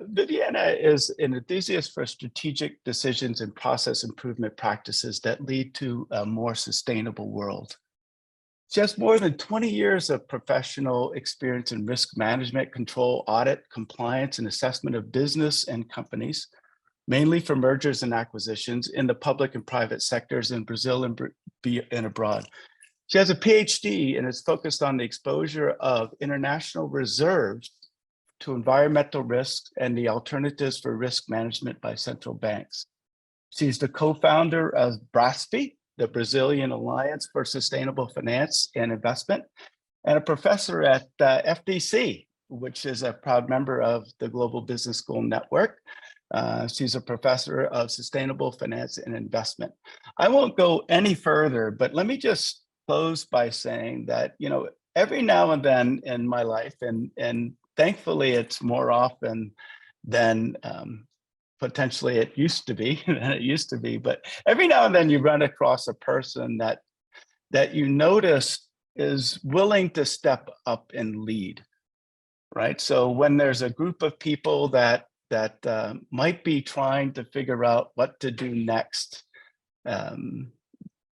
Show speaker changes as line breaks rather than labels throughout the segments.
Viviana is an enthusiast for strategic decisions and process improvement practices that lead to a more sustainable world. She has more than 20 years of professional experience in risk management, control, audit, compliance, and assessment of business and companies, mainly for mergers and acquisitions in the public and private sectors in Brazil and abroad. She has a PhD and is focused on the exposure of international reserves to environmental risks and the alternatives for risk management by central banks. She's the co-founder of BRASFI, the Brazilian Alliance for Sustainable Finance and Investment, and a professor at FDC, which is a proud member of the Global Business School Network. She's a professor of sustainable finance and investment. I won't go any further, but let me just close by saying that, you know, every now and then in my life, and thankfully it's more often than potentially it used to be, but every now and then you run across a person that you notice is willing to step up and lead, right? So when there's a group of people that might be trying to figure out what to do next,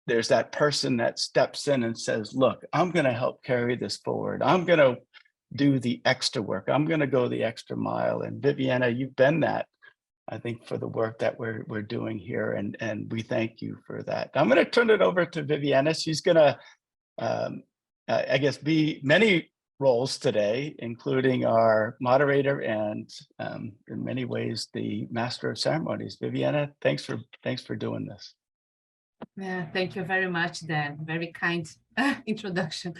there's that person that steps in and says, look, I'm going to help carry this forward. I'm going to do the extra work. I'm going to go the extra mile. And Viviana, you've been that, I think, for the work that we're doing here. And we thank you for that. I'm going to turn it over to Viviana. She's going to, I guess, be many roles today, including our moderator and in many ways, the master of ceremonies. Viviana, thanks for doing this.
Yeah, thank you very much, Dan. Very kind introduction.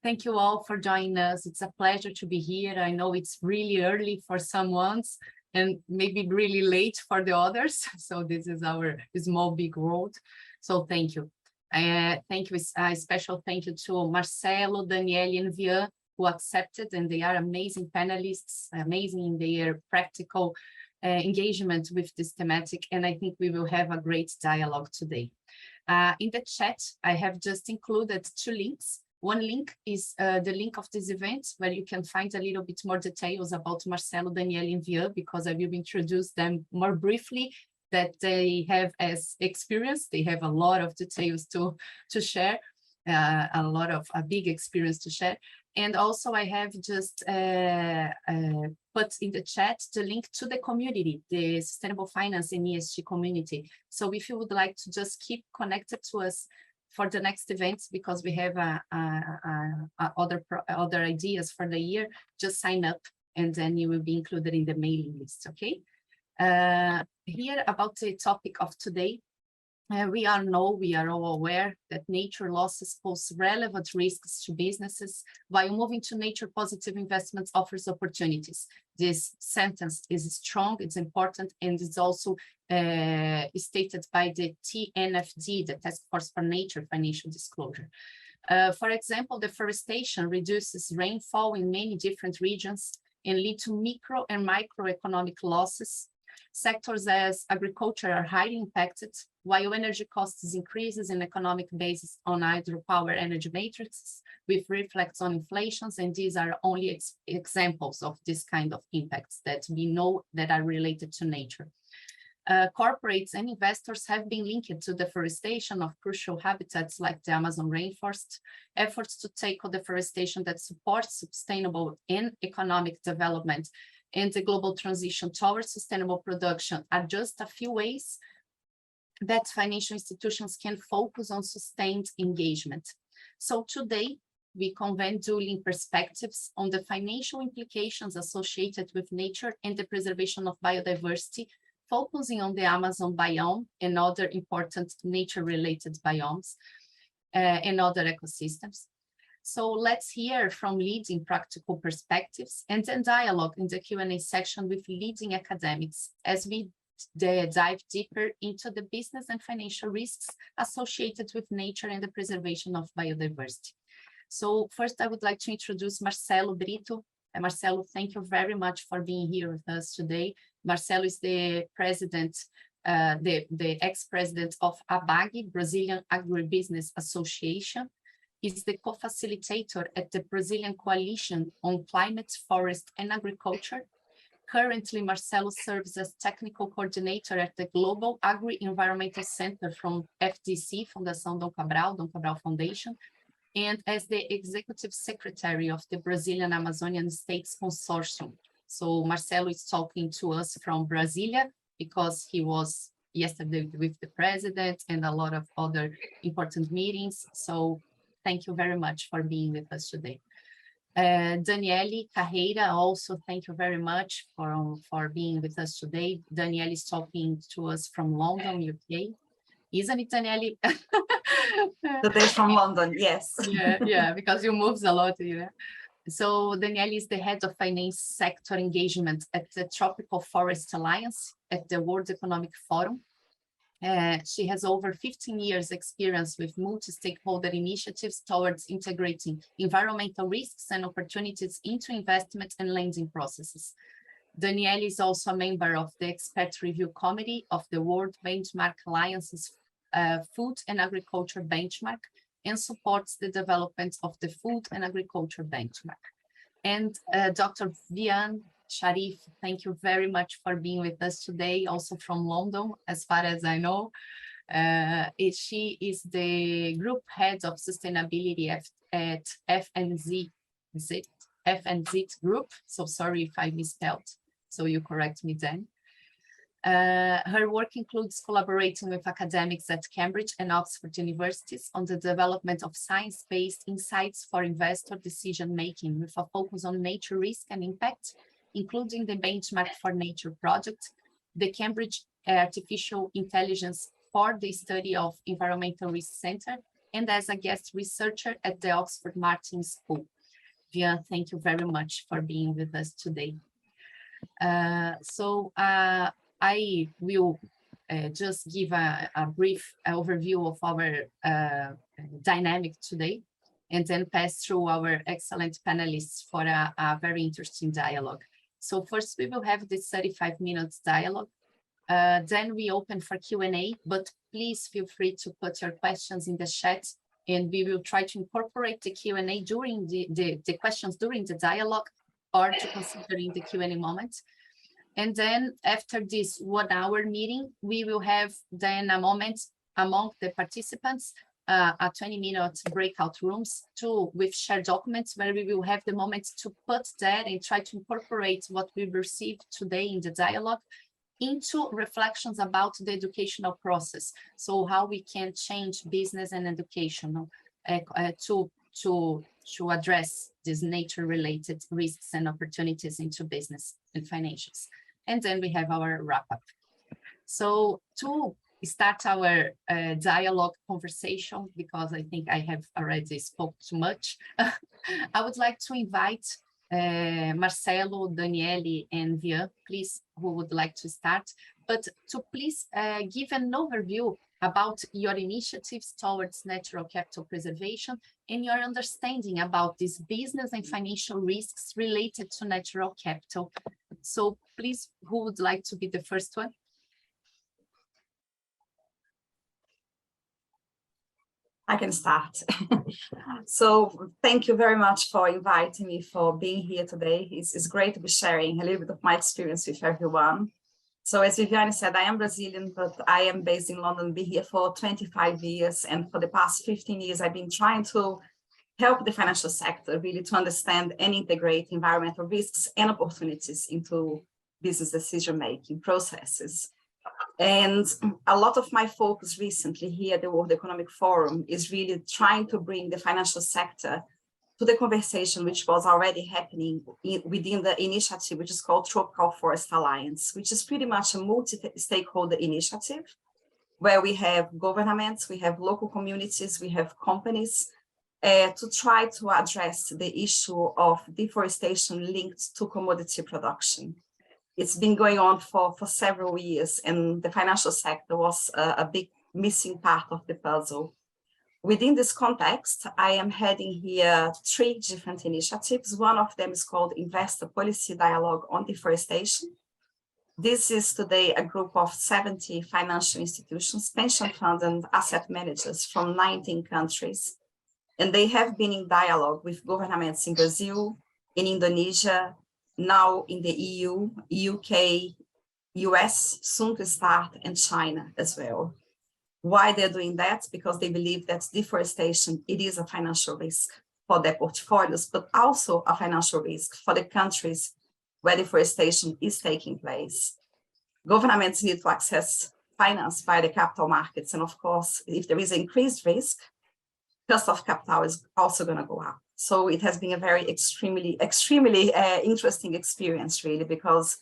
Thank you all for joining us. It's a pleasure to be here. I know it's really early for some ones and maybe really late for the others. So this is our small, big world. So thank you. Thank you. A special thank you to Marcelo, Danielle, and Vian, who accepted, and they are amazing panelists, amazing in their practical engagement with this thematic. And I think we will have a great dialogue today. In the chat, I have just included 2 links. One link is the link of this event, where you can find a little bit more details about Marcelo, Danielle, and Vian, because I will introduce them more briefly, that they have as experience. They have a lot of details to share, a big experience to share. And also I have just put in the chat the link to the community, the Sustainable Finance and ESG community. So if you would like to just keep connected to us for the next events, because we have other ideas for the year, just sign up and then you will be included in the mailing list, okay? Here about the topic of today. We are all aware that nature losses pose relevant risks to businesses, while moving to nature positive investments offers opportunities. This sentence is strong, it's important, and it's also stated by the TNFD, the Task Force for Nature Financial Disclosure. For example, deforestation reduces rainfall in many different regions and lead to micro and microeconomic losses. Sectors as agriculture are highly impacted, while energy costs increases in economic basis on hydropower energy matrices, with reflects on inflations, and these are only examples of this kind of impacts that we know that are related to nature. Corporates and investors have been linked to deforestation of crucial habitats like the Amazon rainforest. Efforts to tackle deforestation that supports sustainable and economic development and the global transition towards sustainable production are just a few ways that financial institutions can focus on sustained engagement. So today, we convene dueling perspectives on the financial implications associated with nature and the preservation of biodiversity, focusing on the Amazon biome and other important nature-related biomes and other ecosystems. So let's hear from leading practical perspectives and then dialogue in the Q&A section with leading academics as we dive deeper into the business and financial risks associated with nature and the preservation of biodiversity. So first, I would like to introduce Marcelo Brito. Marcelo, thank you very much for being here with us today. Marcelo is the president, the ex-president of ABAG, Brazilian Agribusiness Association. Is the co-facilitator at the Brazilian Coalition on Climate, Forest and Agriculture, Currently, Marcelo serves as technical coordinator at the Global Agri-Environmental Center from FDC, Fundação Dom Cabral Foundation, and as the executive secretary of the Brazilian Amazonian States Consortium. So Marcelo is talking to us from Brasilia because he was yesterday with the president and a lot of other important meetings. So thank you very much for being with us today. Daniele Carreira, also thank you very much for being with us today. Daniele is talking to us from London, UK. Isn't it, Daniele?
Today from London, yes.
Yeah, because you move a lot, you know. So Daniele is the head of finance sector engagement at the Tropical Forest Alliance at the World Economic Forum. She has over 15 years experience with multi-stakeholder initiatives towards integrating environmental risks and opportunities into investment and lending processes. Daniele is also a member of the Expert Review Committee of the World Benchmark Alliance's Food and Agriculture Benchmark and supports the development of the Food and Agriculture Benchmark. And Dr. Vian Sharif, thank you very much for being with us today, also from London, as far as I know. She is the group head of sustainability at FNZ Group. So sorry if I misspelled, so you correct me then. Her work includes collaborating with academics at Cambridge and Oxford universities on the development of science-based insights for investor decision-making with a focus on nature risk and impact, including the Benchmark for Nature project, the Cambridge Artificial Intelligence for the Study of Environmental Risk Center, and as a guest researcher at the Oxford Martin School. Vian, thank you very much for being with us today. I will just give a brief overview of our dynamic today, and then pass through our excellent panelists for a very interesting dialogue. So first we will have this 35 minutes dialogue. Then we open for Q&A, but please feel free to put your questions in the chat, and we will try to incorporate the Q&A during the questions during the dialogue, or to consider in the Q&A moment. And then after this 1 hour meeting, we will have then a moment among the participants, a 20-minute breakout rooms with shared documents, where we will have the moment to put that and try to incorporate what we received today in the dialogue into reflections about the educational process. So how we can change business and education to address these nature-related risks and opportunities into business and financials. And then we have our wrap-up. So to start our dialogue conversation, because I think I have already spoke too much, I would like to invite Marcelo, Daniele, and Vian, please, who would like to start, but to please give an overview about your initiatives towards natural capital preservation and your understanding about these business and financial risks related to natural capital. So please, who would like to be the first one?
I can start. So thank you very much for inviting me, for being here today. It's great to be sharing a little bit of my experience with everyone. So as Viviane said, I am Brazilian, but I am based in London, been here for 25 years. And for the past 15 years, I've been trying to help the financial sector really to understand and integrate environmental risks and opportunities into business decision-making processes. And a lot of my focus recently here at the World Economic Forum is really trying to bring the financial sector to the conversation which was already happening within the initiative, which is called Tropical Forest Alliance, which is pretty much a multi-stakeholder initiative where we have governments, we have local communities, we have companies to try to address the issue of deforestation linked to commodity production. It's been going on for several years, and the financial sector was a big missing part of the puzzle. Within this context, I am heading here 3 different initiatives. One of them is called Investor Policy Dialogue on Deforestation. This is today a group of 70 financial institutions, pension funds, and asset managers from 19 countries. And they have been in dialogue with governments in Brazil, in Indonesia, now in the EU, UK, US, soon to start, and China as well. Why they're doing that? Because they believe that deforestation, it is a financial risk for their portfolios, but also a financial risk for the countries where deforestation is taking place. Governments need to access finance via the capital markets. And of course, if there is increased risk, cost of capital is also going to go up. So it has been a very extremely interesting experience, really, because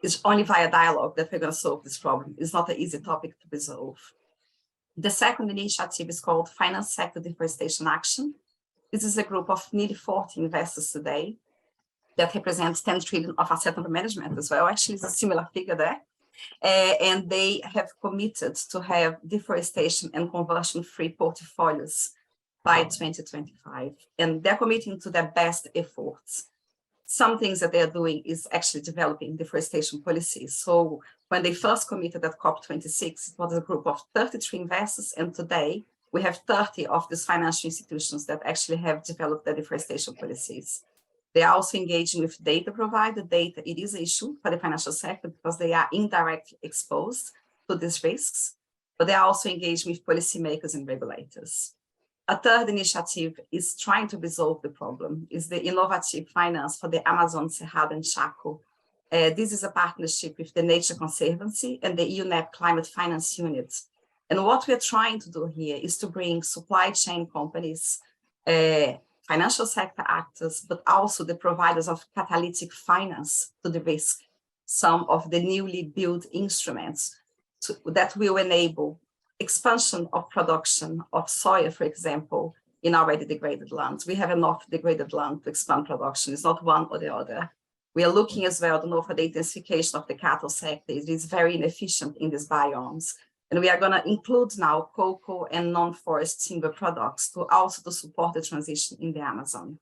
it's only via dialogue that we're going to solve this problem. It's not an easy topic to resolve. The second initiative is called Finance Sector Deforestation Action. This is a group of nearly 40 investors today that represents 10 trillion of asset under management as well. Actually, it's a similar figure there. And they have committed to have deforestation and conversion-free portfolios by 2025. And they're committing to their best efforts. Some things that they're doing is actually developing deforestation policies. So when they first committed at COP26, it was a group of 33 investors, and today we have 30 of these financial institutions that actually have developed their deforestation policies. They are also engaging with data provider. Data, it is an issue for the financial sector because they are indirectly exposed to these risks, but they are also engaging with policymakers and regulators. A third initiative is trying to resolve the problem, is the innovative finance for the Amazon Cerrado and Chaco. This is a partnership with the Nature Conservancy and the UNEP Climate Finance Unit. And what we're trying to do here is to bring supply chain companies, financial sector actors, but also the providers of catalytic finance to the risk, some of the newly built instruments that will enable expansion of production of soya, for example, in already degraded lands. We have enough degraded land to expand production. It's not one or the other. We are looking as well to know for the intensification of the cattle sector. It is very inefficient in these biomes. And we are going to include now cocoa and non-forest timber products to also support the transition in the Amazon.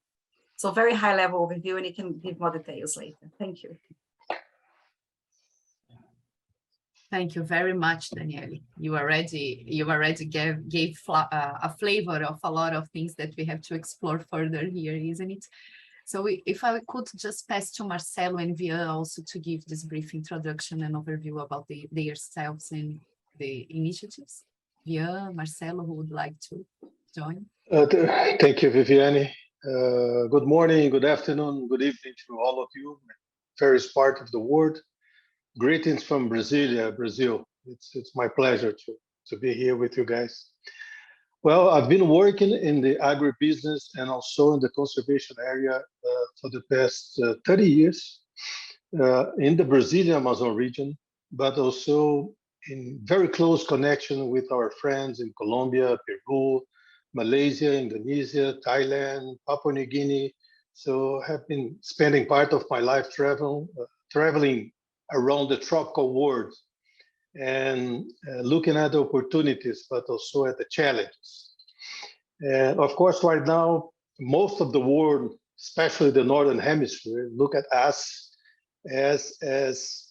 So very high level overview, and you can give more details later. Thank you.
Thank you very much, Daniele. You already gave a flavor of a lot of things that we have to explore further here, isn't it? So if I could just pass to Marcelo and Via also to give this brief introduction and overview about themselves and the initiatives. Via, Marcelo, who would like to join?
Thank you, Viviane. Good morning, good afternoon, good evening to all of you, various parts of the world. Greetings from Brasilia, Brazil. It's my pleasure to be here with you guys. Well, I've been working in the agribusiness and also in the conservation area for the past 30 years in the Brazilian Amazon region, but also in very close connection with our friends in Colombia, Peru, Malaysia, Indonesia, Thailand, Papua New Guinea. So I have been spending part of my life traveling around the tropical world and looking at the opportunities, but also at the challenges. And of course, right now, most of the world, especially the Northern Hemisphere, look at us as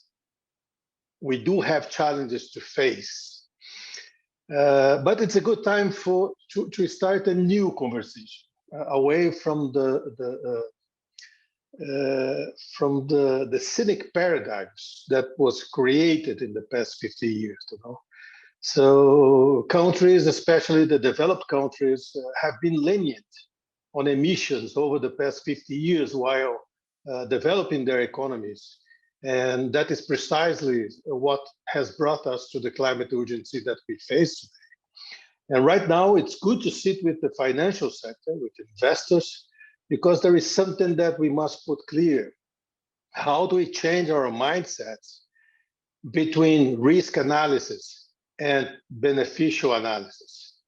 we do have challenges to face. But it's a good time to start a new conversation away from the cynic paradigms that was created in the past 50 years. So countries, especially the developed countries, have been lenient on emissions over the past 50 years while developing their economies. And that is precisely what has brought us to the climate urgency that we face today. And right now, it's good to sit with the financial sector, with investors, because there is something that we must put clear. How do we change our mindsets between risk analysis and beneficial analysis?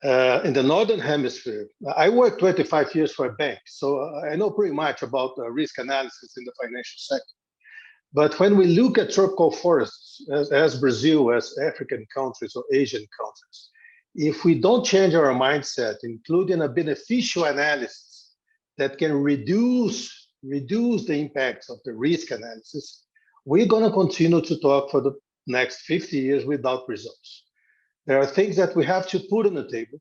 In the Northern Hemisphere, I worked 25 years for a bank, so I know pretty much about risk analysis in the financial sector. But when we look at tropical forests, as Brazil, as African countries or Asian countries, if we don't change our mindset, including a beneficial analysis that can reduce the impacts of the risk analysis, we're going to continue to talk for the next 50 years without results. There are things that we have to put on the table.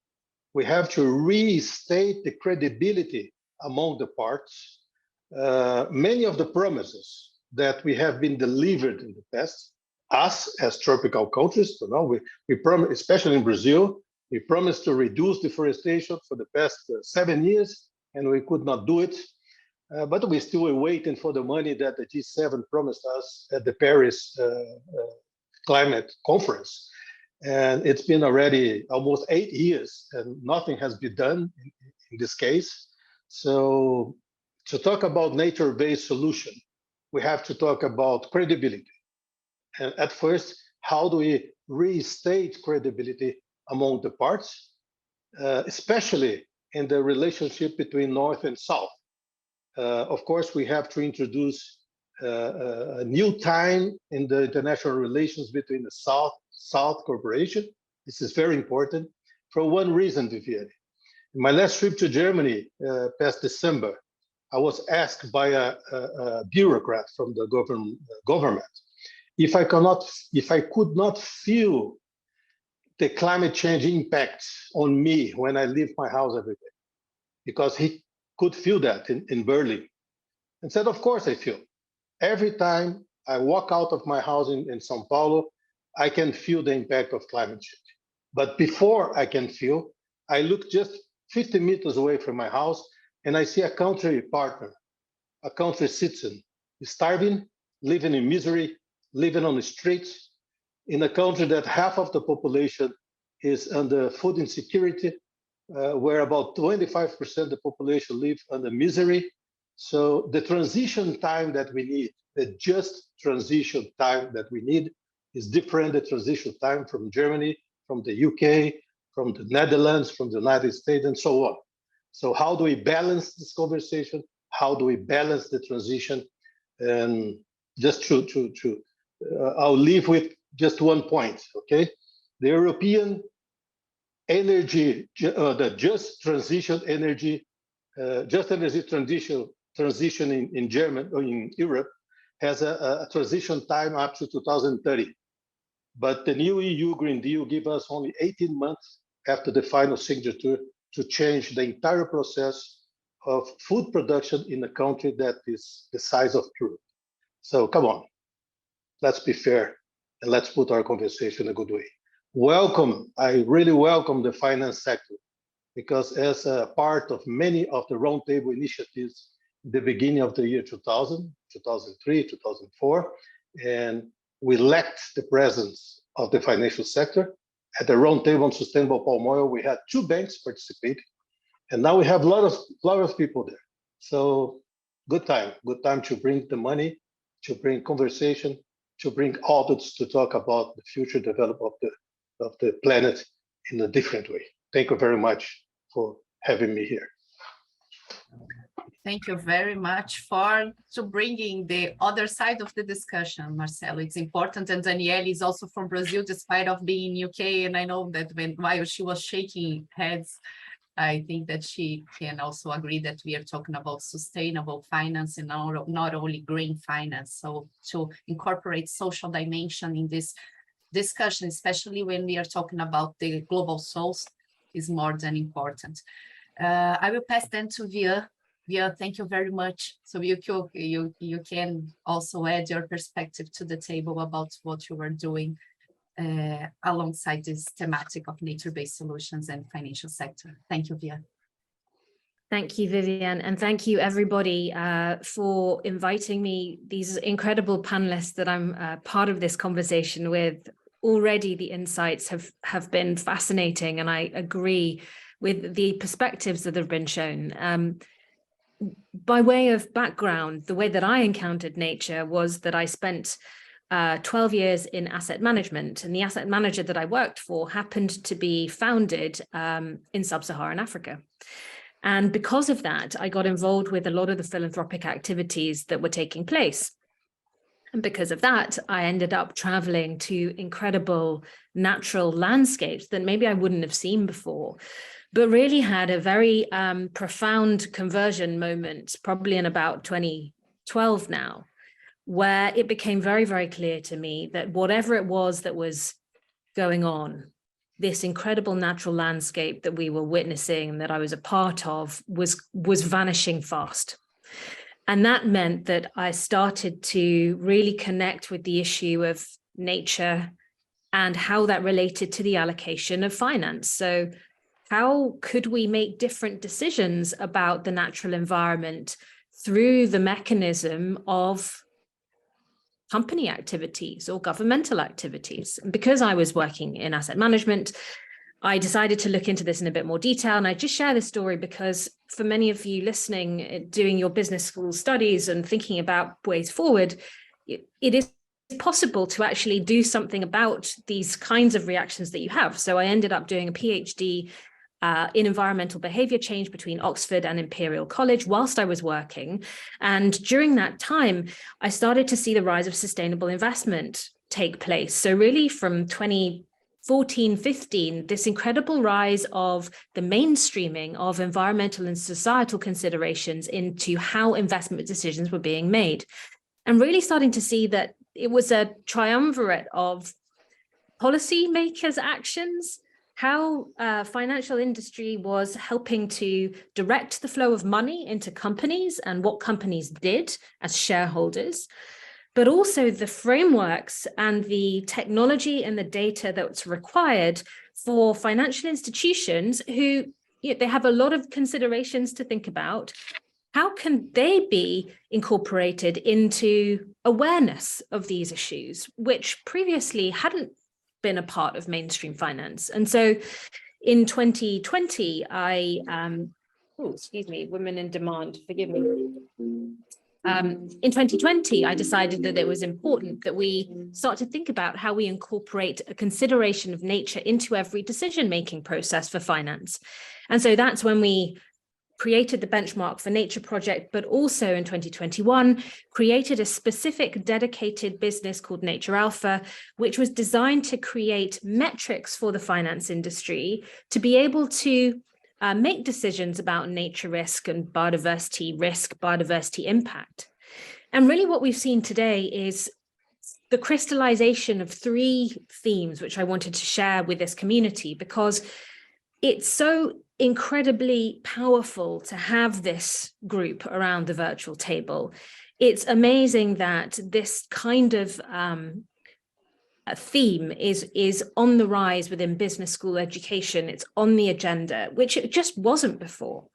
We have to restate the credibility among the parts. many of the promises that we have been delivered in the past, us as tropical countries, we promise, especially in Brazil, we promised to reduce deforestation for the past 7 years, and we could not do it. But we still are waiting for the money that the G7 promised us at the Paris climate conference. And it's been already almost 8 years and nothing has been done in this case. So to talk about nature-based solution, we have to talk about credibility. And at first, how do we restate credibility among the parts, especially in the relationship between North and South? Of course, we have to introduce a new time in the international relations between the South cooperation. This is very important for one reason, Viviane. In my last trip to Germany past December, I was asked by a bureaucrat from the government if I could not feel the climate change impact on me when I leave my house every day, because he could feel that in Berlin, and said, of course I feel. Every time I walk out of my house in São Paulo, I can feel the impact of climate change. But before I can feel, I look just 50 meters away from my house and I see a country partner, a country citizen, starving, living in misery, living on the streets, in a country that half of the population is under food insecurity, where about 25% of the population live under misery. So the transition time that we need, the just transition time that we need, is different the transition time from Germany, from the UK, from the Netherlands, from the United States, and so on. So how do we balance this conversation? How do we balance the transition? And just I'll leave with just one point, okay? The European energy, the just transition energy, just energy transition in Germany or in Europe has a transition time up to 2030. But the new EU Green Deal gives us only 18 months after the final signature to change the entire process of food production in a country that is the size of Europe. So come on, let's be fair and let's put our conversation in a good way. Welcome, I really welcome the finance sector, because as a part of many of the roundtable initiatives in the beginning of the year 2000, 2003, 2004, and we lacked the presence of the financial sector. At the roundtable on sustainable palm oil, we had 2 banks participating, and now we have a lot of people there. So good time to bring the money, to bring conversation, to bring audits to talk about the future development of the planet in a different way. Thank you very much for having me here.
Thank you very much for bringing the other side of the discussion, Marcelo. It's important, and Danielle is also from Brazil, despite of being in UK, and I know that while she was shaking heads, I think that she can also agree that we are talking about sustainable finance and not only green finance. So to incorporate social dimension in this discussion, especially when we are talking about the global souls, is more than important. I will pass then to Via. Via, thank you very much. So you can also add your perspective to the table about what you are doing alongside this thematic of nature-based solutions and financial sector. Thank you, Via.
Thank you, Viviane, and thank you everybody for inviting me, these incredible panelists that I'm part of this conversation with. Already the insights have been fascinating, and I agree with the perspectives that have been shown. By way of background, the way that I encountered nature was that I spent 12 years in asset management, and the asset manager that I worked for happened to be founded in sub-Saharan Africa. And because of that, I got involved with a lot of the philanthropic activities that were taking place. And because of that, I ended up traveling to incredible natural landscapes that maybe I wouldn't have seen before, but really had a very profound conversion moment, probably in about 2012 now, where it became very, very clear to me that whatever it was that was going on, this incredible natural landscape that we were witnessing and that I was a part of was vanishing fast. And that meant that I started to really connect with the issue of nature and how that related to the allocation of finance. So how could we make different decisions about the natural environment through the mechanism of company activities or governmental activities? And because I was working in asset management, I decided to look into this in a bit more detail. And I just share this story because for many of you listening, doing your business school studies and thinking about ways forward, it is possible to actually do something about these kinds of reactions that you have. So I ended up doing a PhD in environmental behavior change between Oxford and Imperial College whilst I was working. And during that time, I started to see the rise of sustainable investment take place. So really from 2014-15, this incredible rise of the mainstreaming of environmental and societal considerations into how investment decisions were being made. And really starting to see that it was a triumvirate of policymakers' actions, how financial industry was helping to direct the flow of money into companies and what companies did as shareholders, but also the frameworks and the technology and the data that's required for financial institutions who, they have a lot of considerations to think about. How can they be incorporated into awareness of these issues, which previously hadn't been a part of mainstream finance? And so in 2020, women in demand, forgive me. In 2020, I decided that it was important that we start to think about how we incorporate a consideration of nature into every decision-making process for finance. And so that's when we created the Benchmark for Nature project, but also in 2021, created a specific dedicated business called Nature Alpha, which was designed to create metrics for the finance industry to be able to make decisions about nature risk and biodiversity risk, biodiversity impact. And really what we've seen today is the crystallization of three themes, which I wanted to share with this community, because it's so incredibly powerful to have this group around the virtual table. It's amazing that this kind of theme is on the rise within business school education. It's on the agenda, which it just wasn't before.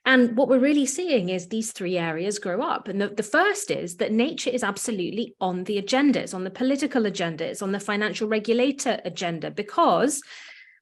And what we're really seeing is these three areas grow up. And the first is that nature is absolutely on the agenda. It's on the political agenda. It's on the financial regulator agenda, because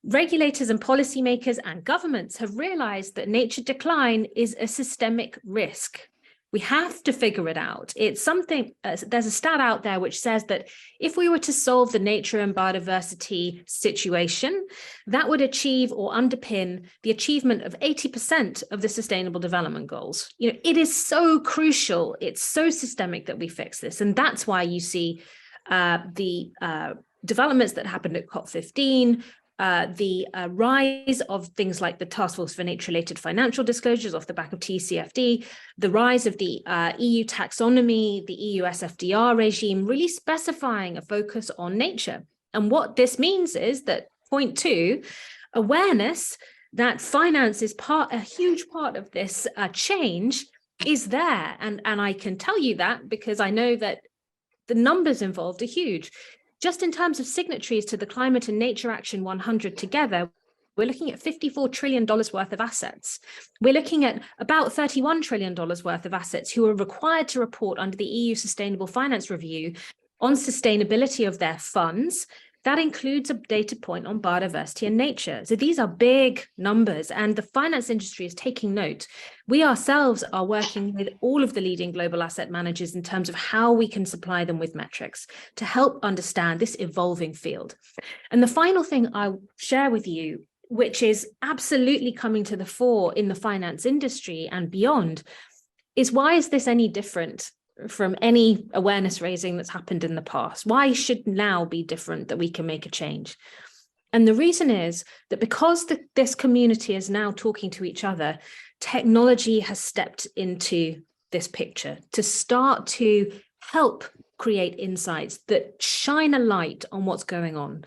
regulators and policymakers and governments have realized that nature decline is a systemic risk. We have to figure it out. It's something, there's a stat out there which says that if we were to solve the nature and biodiversity situation, that would achieve or underpin the achievement of 80% of the Sustainable Development Goals. It is so crucial. It's so systemic that we fix this. And that's why you see the developments that happened at COP15, the rise of things like the Task Force for Nature-related Financial Disclosures off the back of TCFD, the rise of the EU taxonomy, the EU SFDR regime, really specifying a focus on nature. And what this means is that, point two, awareness that finance is a huge part of this change is there. And I can tell you that because I know that the numbers involved are huge. Just in terms of signatories to the Climate and Nature Action 100 together, we're looking at $54 trillion worth of assets. We're looking at about $31 trillion worth of assets who are required to report under the EU Sustainable Finance Review on sustainability of their funds. That includes a data point on biodiversity and nature. So these are big numbers, and the finance industry is taking note. We ourselves are working with all of the leading global asset managers in terms of how we can supply them with metrics to help understand this evolving field. And the final thing I'll share with you, which is absolutely coming to the fore in the finance industry and beyond, is why is this any different from any awareness raising that's happened in the past? Why should now be different that we can make a change? And the reason is that because this community is now talking to each other, technology has stepped into this picture to start to help create insights that shine a light on what's going on.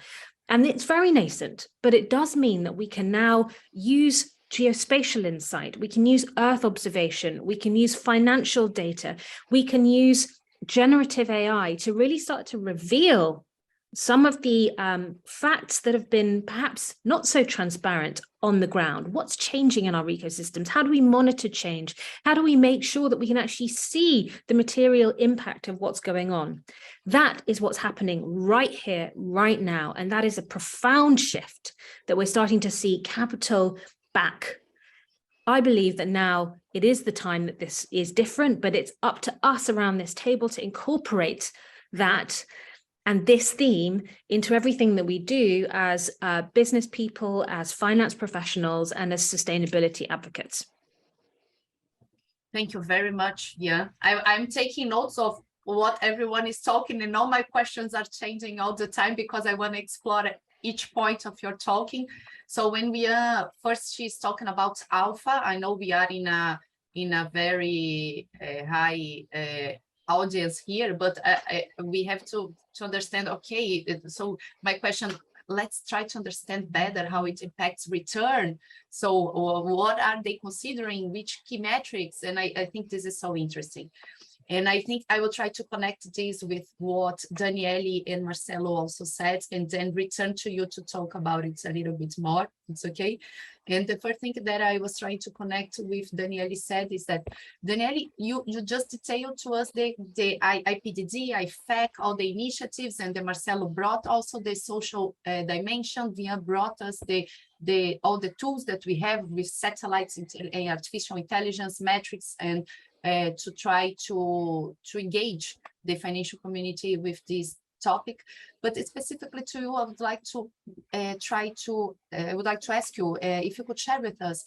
And it's very nascent, but it does mean that we can now use geospatial insight, we can use Earth observation, we can use financial data, we can use generative AI to really start to reveal some of the facts that have been perhaps not so transparent on the ground. What's changing in our ecosystems? How do we monitor change? How do we make sure that we can actually see the material impact of what's going on? That is what's happening right here, right now. And that is a profound shift that we're starting to see capital back. I believe that now it is the time that this is different, but it's up to us around this table to incorporate that and this theme into everything that we do as business people, as finance professionals, and as sustainability advocates.
Thank you very much. Yeah, I'm taking notes of what everyone is talking, and all my questions are changing all the time because I want to explore each point of your talking. So when we first, she's talking about alpha. I know we are in a very high audience here, but we have to understand, okay, so my question, let's try to understand better how it impacts return. So what are they considering, which key metrics? And I think this is so interesting. And I think I will try to connect this with what Daniele and Marcelo also said, and then return to you to talk about it a little bit more. It's okay. And the first thing that I was trying to connect with Daniele said is that, Daniele, you just detailed to us the IPDD, IFAC, all the initiatives, and then Marcelo brought also the social dimension. Via brought us all the tools that we have with satellites and artificial intelligence metrics, and to try to engage the financial community with this topic. But specifically to you, I would like to ask you if you could share with us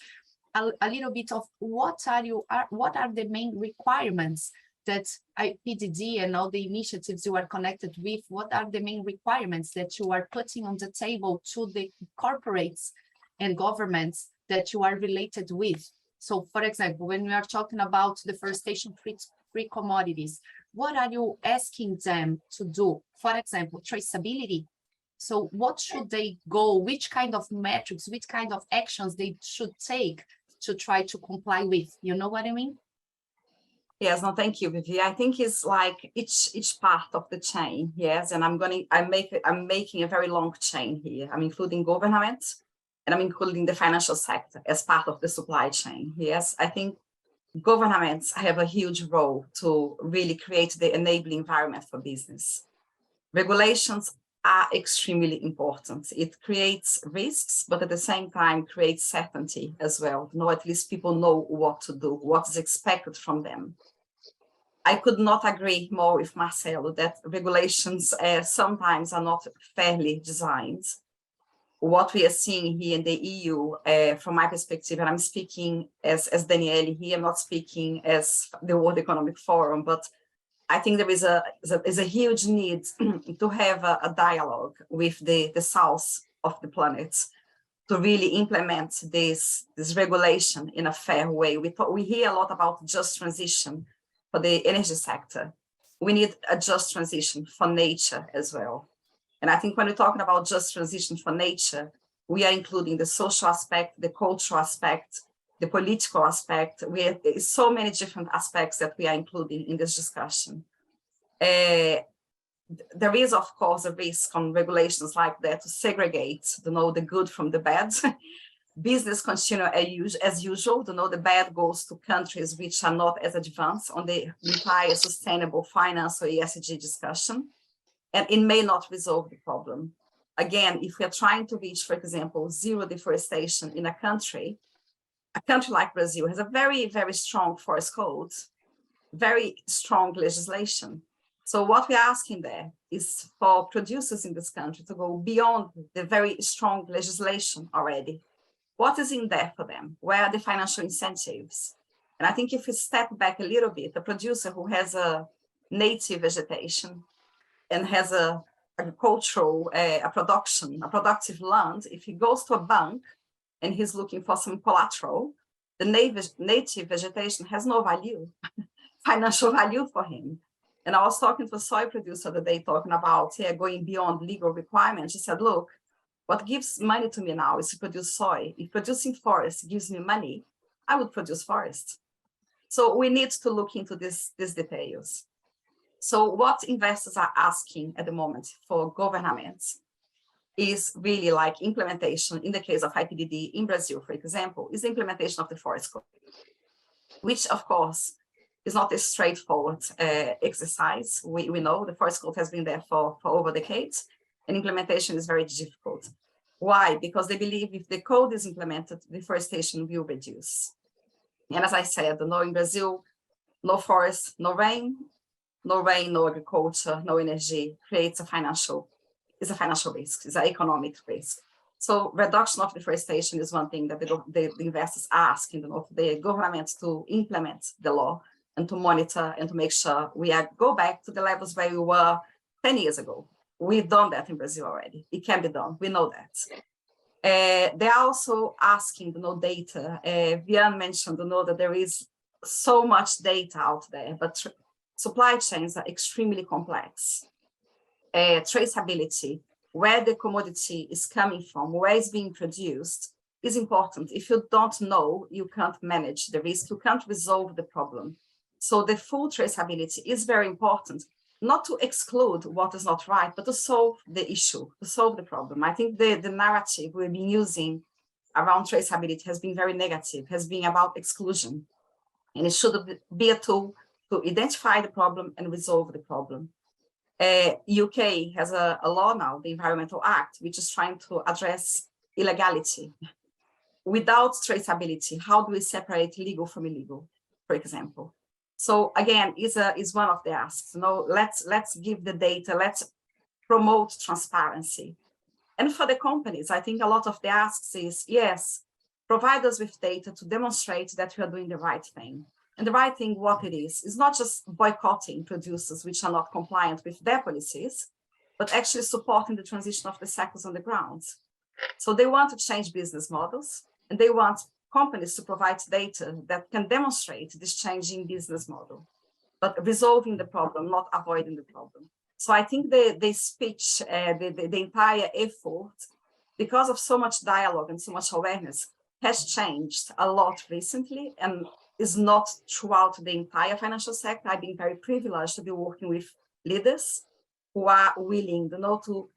a little bit of what are the main requirements that IPDD and all the initiatives you are connected with, what are the main requirements that you are putting on the table to the corporates and governments that you are related with? So, for example, when we are talking about deforestation-free commodities, what are you asking them to do? For example, traceability. So what should they go, which kind of metrics, which kind of actions they should take to try to comply with? You know what I mean?
Yes, no, thank you, Vivi. I think it's like each part of the chain, yes, and I'm making a very long chain here. I'm including government, and I'm including the financial sector as part of the supply chain. Yes, I think governments have a huge role to really create the enabling environment for business. Regulations are extremely important. It creates risks, but at the same time creates certainty as well. At least people know what to do, what is expected from them. I could not agree more with Marcelo that regulations sometimes are not fairly designed. What we are seeing here in the EU, from my perspective, and I'm speaking as Daniele here, I'm not speaking as the World Economic Forum, but I think there is a huge need to have a dialogue with the south of the planet to really implement this regulation in a fair way. We hear a lot about just transition for the energy sector. We need a just transition for nature as well. And I think when we're talking about just transition for nature, we are including the social aspect, the cultural aspect, the political aspect. There's so many different aspects that we are including in this discussion. There is, of course, a risk on regulations like that to segregate, the good from the bad. Business continue as usual. The bad goes to countries which are not as advanced on the entire sustainable finance or ESG discussion. And it may not resolve the problem. Again, if we are trying to reach, for example, zero deforestation in a country like Brazil has a very, very strong forest code, very strong legislation. So what we're asking there is for producers in this country to go beyond the very strong legislation already. What is in there for them? Where are the financial incentives? And I think if we step back a little bit, a producer who has a native vegetation and has a agricultural, a productive land, if he goes to a bank and he's looking for some collateral, the native vegetation has no value, financial value for him. And I was talking to a soy producer the other day talking about going beyond legal requirements. He said, look, What gives money to me now is to produce soy. If producing forest gives me money, I would produce forest. So we need to look into these details. So what investors are asking at the moment for governments is really like implementation. In the case of IPDD in Brazil, for example, is the implementation of the forest code, which of course is not a straightforward exercise. We know the forest code has been there for over decades, and implementation is very difficult. Why? Because they believe if the code is implemented, deforestation will reduce. And as I said, in Brazil, no forest, no rain, no agriculture, no energy creates a financial risk, it's an economic risk. So reduction of deforestation is one thing that the investors ask the government to implement the law and to monitor and to make sure we go back to the levels where we were 10 years ago. We've done that in Brazil already. It can be done. We know that. They're also asking data. Vian mentioned that there is so much data out there, but supply chains are extremely complex. Traceability, where the commodity is coming from, where it's being produced, is important. If you don't know, you can't manage the risk, you can't resolve the problem. So the full traceability is very important, not to exclude what is not right, but to solve the issue, to solve the problem. I think the narrative we've been using around traceability has been very negative, has been about exclusion. And it should be a tool to identify the problem and resolve the problem. UK has a law now, the Environmental Act, which is trying to address illegality. Without traceability, how do we separate legal from illegal, for example? So again, is one of the asks. Let's give the data, let's promote transparency. And for the companies, I think a lot of the asks is, yes, provide us with data to demonstrate that we are doing the right thing. And the right thing, what it is not just boycotting producers which are not compliant with their policies, but actually supporting the transition of the sectors on the ground. So they want to change business models, and they want companies to provide data that can demonstrate this changing business model, but resolving the problem, not avoiding the problem. So I think the speech, the entire effort, because of so much dialogue and so much awareness, has changed a lot recently and is not throughout the entire financial sector. I've been very privileged to be working with leaders who are willing to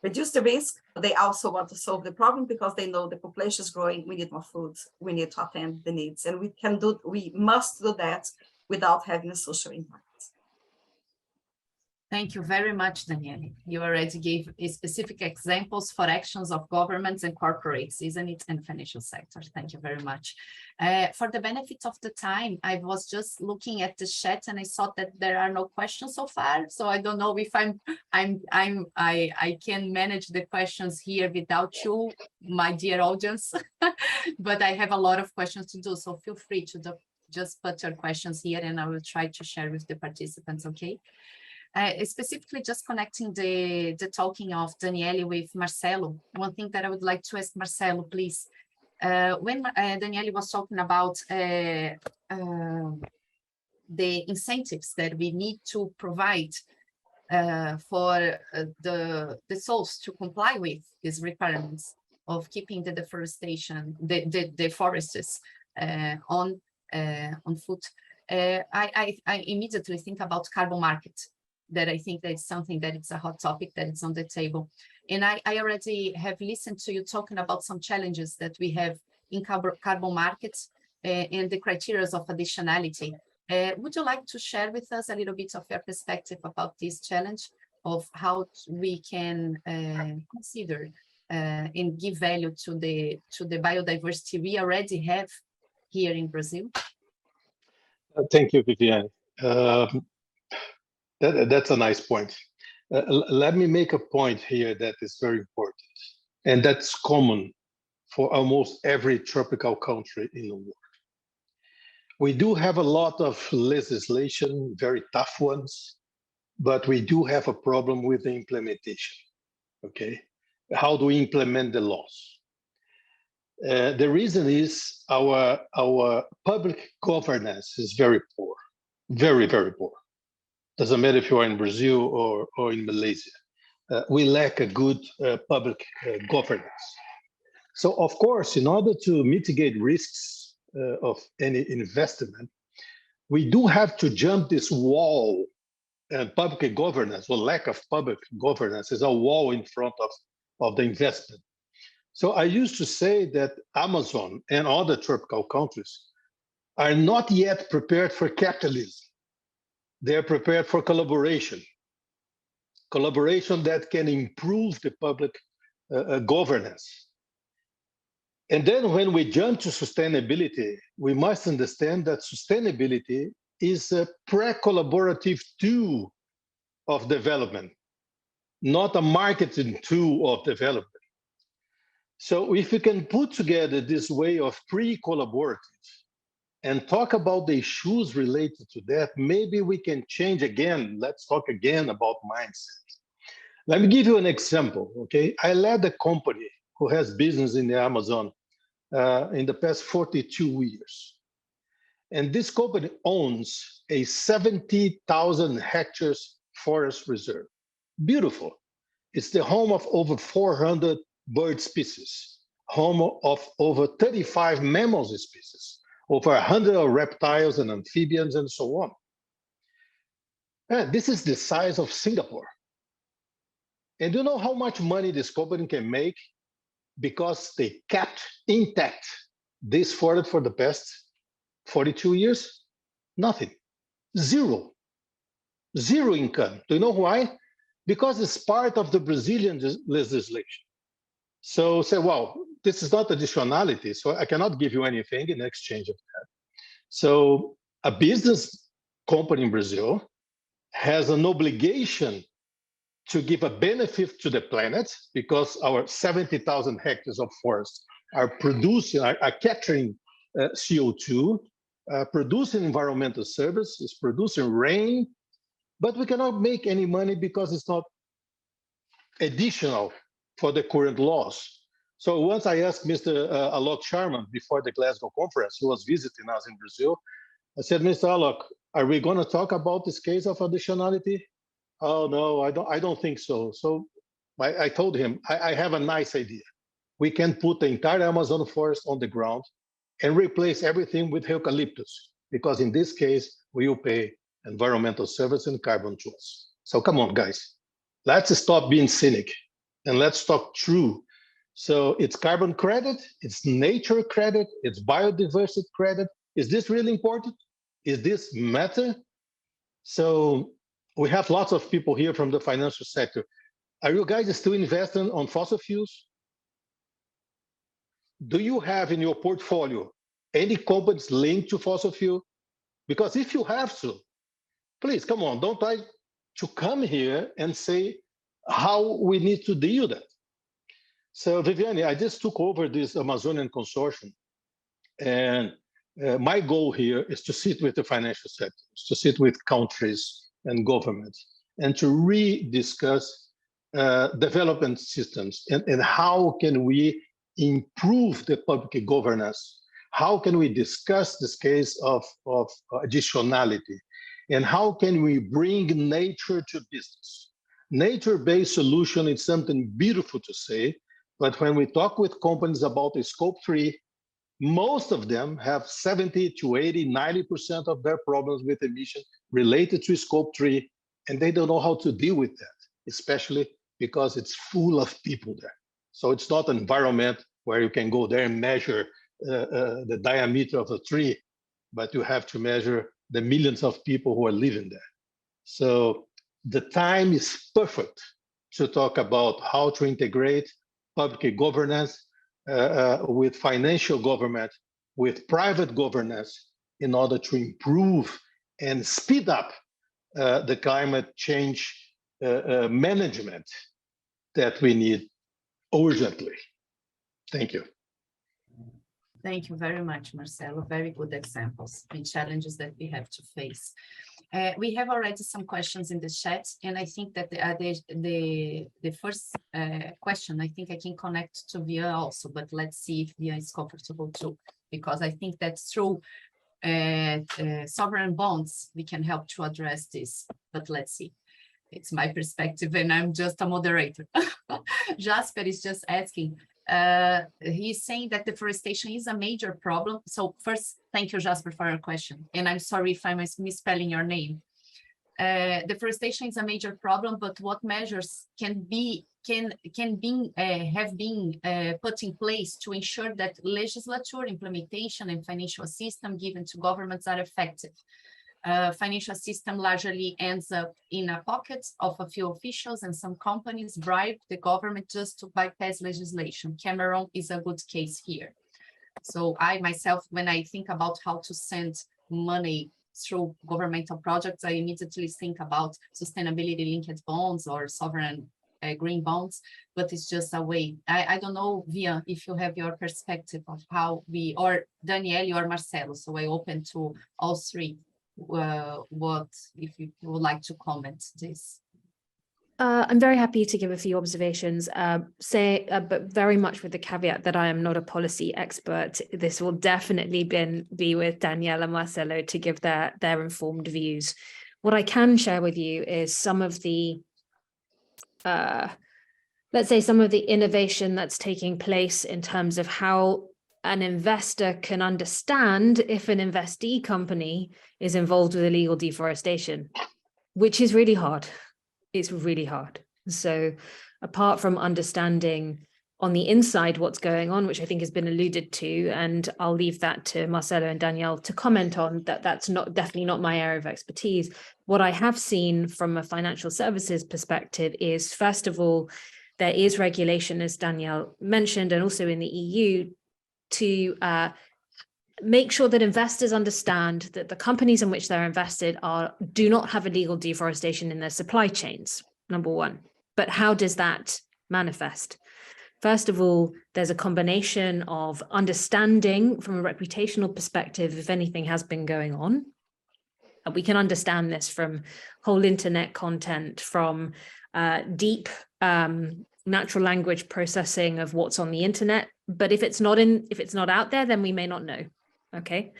reduce the risk, but they also want to solve the problem because they know the population is growing, we need more food, we need to attend the needs, and we must do that without having a social impact.
Thank you very much, Daniele. You already gave specific examples for actions of governments and corporates, isn't it, and financial sectors. Thank you very much. For the benefit of the time, I was just looking at the chat and I saw that there are no questions so far. So I don't know if I can manage the questions here without you, my dear audience, but I have a lot of questions to do. So feel free to just put your questions here and I will try to share with the participants, okay? Specifically just connecting the talking of Daniele with Marcelo, one thing that I would like to ask Marcelo, please. When Daniele was talking about the incentives that we need to provide for the souls to comply with these requirements of keeping the deforestation, the forests on foot, I immediately think about carbon market. That I think that's something that it's a hot topic that is on the table. And I already have listened to you talking about some challenges that we have in carbon markets and the criteria of additionality. Would you like to share with us a little bit of your perspective about this challenge of how we can consider and give value to the biodiversity we already have here in Brazil?
Thank you, Viviane. That's a nice point. Let me make a point here that is very important, and that's common for almost every tropical country in the world. We do have a lot of legislation, very tough ones, but we do have a problem with the implementation, okay? How do we implement the laws? The reason is our public governance is very poor, very, very poor. Doesn't matter if you are in Brazil or in Malaysia. we lack a good public governance. So, of course, in order to mitigate risks of any investment, we do have to jump this wall. And public governance or lack of public governance is a wall in front of the investment. So I used to say that Amazon and other tropical countries are not yet prepared for capitalism. They're prepared for collaboration that can improve the public governance. And then when we jump to sustainability, we must understand that sustainability is a pre-collaborative tool of development, not a marketing tool of development. So if we can put together this way of pre-collaborative and talk about the issues related to that, maybe we can change again. Let's talk again about mindset. Let me give you an example, okay? I led a company who has business in the Amazon in the past 42 years. And this company owns a 70,000 hectares forest reserve. Beautiful. It's the home of over 400 bird species, home of over 35 mammal species, over 100 reptiles and amphibians, and so on. And this is the size of Singapore. And do you know how much money this company can make because they kept intact this forest for the past 42 years? Nothing. Zero income. Do you know why? Because it's part of the Brazilian legislation. So say, well, this is not additionality, so I cannot give you anything in exchange of that. So a business company in Brazil has an obligation to give a benefit to the planet because our 70,000 hectares of forest are capturing CO2, producing environmental services, producing rain, but we cannot make any money because it's not additional for the current laws. So once I asked Mr. Alok Sharma before the Glasgow conference, he was visiting us in Brazil. I said, Mr. Alok, are we going to talk about this case of additionality? Oh, no, I don't think so. So I told him, I have a nice idea. We can put the entire Amazon forest on the ground and replace everything with eucalyptus, because in this case, we will pay environmental service and carbon to us. So come on, guys, let's stop being cynic and let's talk true. So it's carbon credit, it's nature credit, it's biodiversity credit. Is this really important? Is this matter? So we have lots of people here from the financial sector. Are you guys still investing on fossil fuels? Do you have in your portfolio any companies linked to fossil fuel? Because if you have to, please come on, don't try to come here and say how we need to deal with that. So Viviane, I just took over this Amazonian consortium, and my goal here is to sit with the financial sectors, to sit with countries and governments, and to rediscuss development systems and how can we improve the public governance. How can we discuss this case of additionality? And how can we bring nature to business? Nature-based solution is something beautiful to say, but when we talk with companies about the scope 3, most of them have 70 to 80, 90% of their problems with emission related to scope 3, and they don't know how to deal with that, especially because it's full of people there. So it's not an environment where you can go there and measure the diameter of a tree, but you have to measure the millions of people who are living there. So the time is perfect to talk about how to integrate public governance with financial government, with private governance, in order to improve and speed up the climate change management that we need urgently. Thank you.
Thank you very much, Marcelo. Very good examples and challenges that we have to face. We have already some questions in the chat, and I think that the first question, I think I can connect to Via also, but let's see if Via is comfortable too, because I think that through sovereign bonds, we can help to address this, but let's see. It's my perspective, and I'm just a moderator. Jasper is just asking. He's saying that deforestation is a major problem. So first, thank you, Jasper, for your question. And I'm sorry if I'm misspelling your name. Deforestation is a major problem, but what measures have been put in place to ensure that legislature implementation and financial system given to governments are effective? Financial system largely ends up in a pocket of a few officials, and some companies bribe the government just to bypass legislation. Cameroon is a good case here. So I myself, when I think about how to send money through governmental projects, I immediately think about sustainability linked bonds or sovereign green bonds, but it's just a way. I don't know, Via, if you have your perspective of how we, or Danielle or Marcelo, so I open to all three. What, if you would like to comment this?
I'm very happy to give a few observations, but very much with the caveat that I am not a policy expert. This will definitely be with Danielle and Marcelo to give their informed views. What I can share with you is some of the, let's say, some of the innovation that's taking place in terms of how an investor can understand if an investee company is involved with illegal deforestation, which is really hard. It's really hard. So apart from understanding on the inside what's going on, which I think has been alluded to, and I'll leave that to Marcelo and Danielle to comment on, that's definitely not my area of expertise. What I have seen from a financial services perspective is, first of all, there is regulation, as Danielle mentioned, and also in the EU, to make sure that investors understand that the companies in which they're invested do not have illegal deforestation in their supply chains, number one. But how does that manifest? First of all, there's a combination of understanding from a reputational perspective if anything has been going on. And we can understand this from whole internet content, from deep natural language processing of what's on the internet. But if it's not out there, then we may not know. Okay.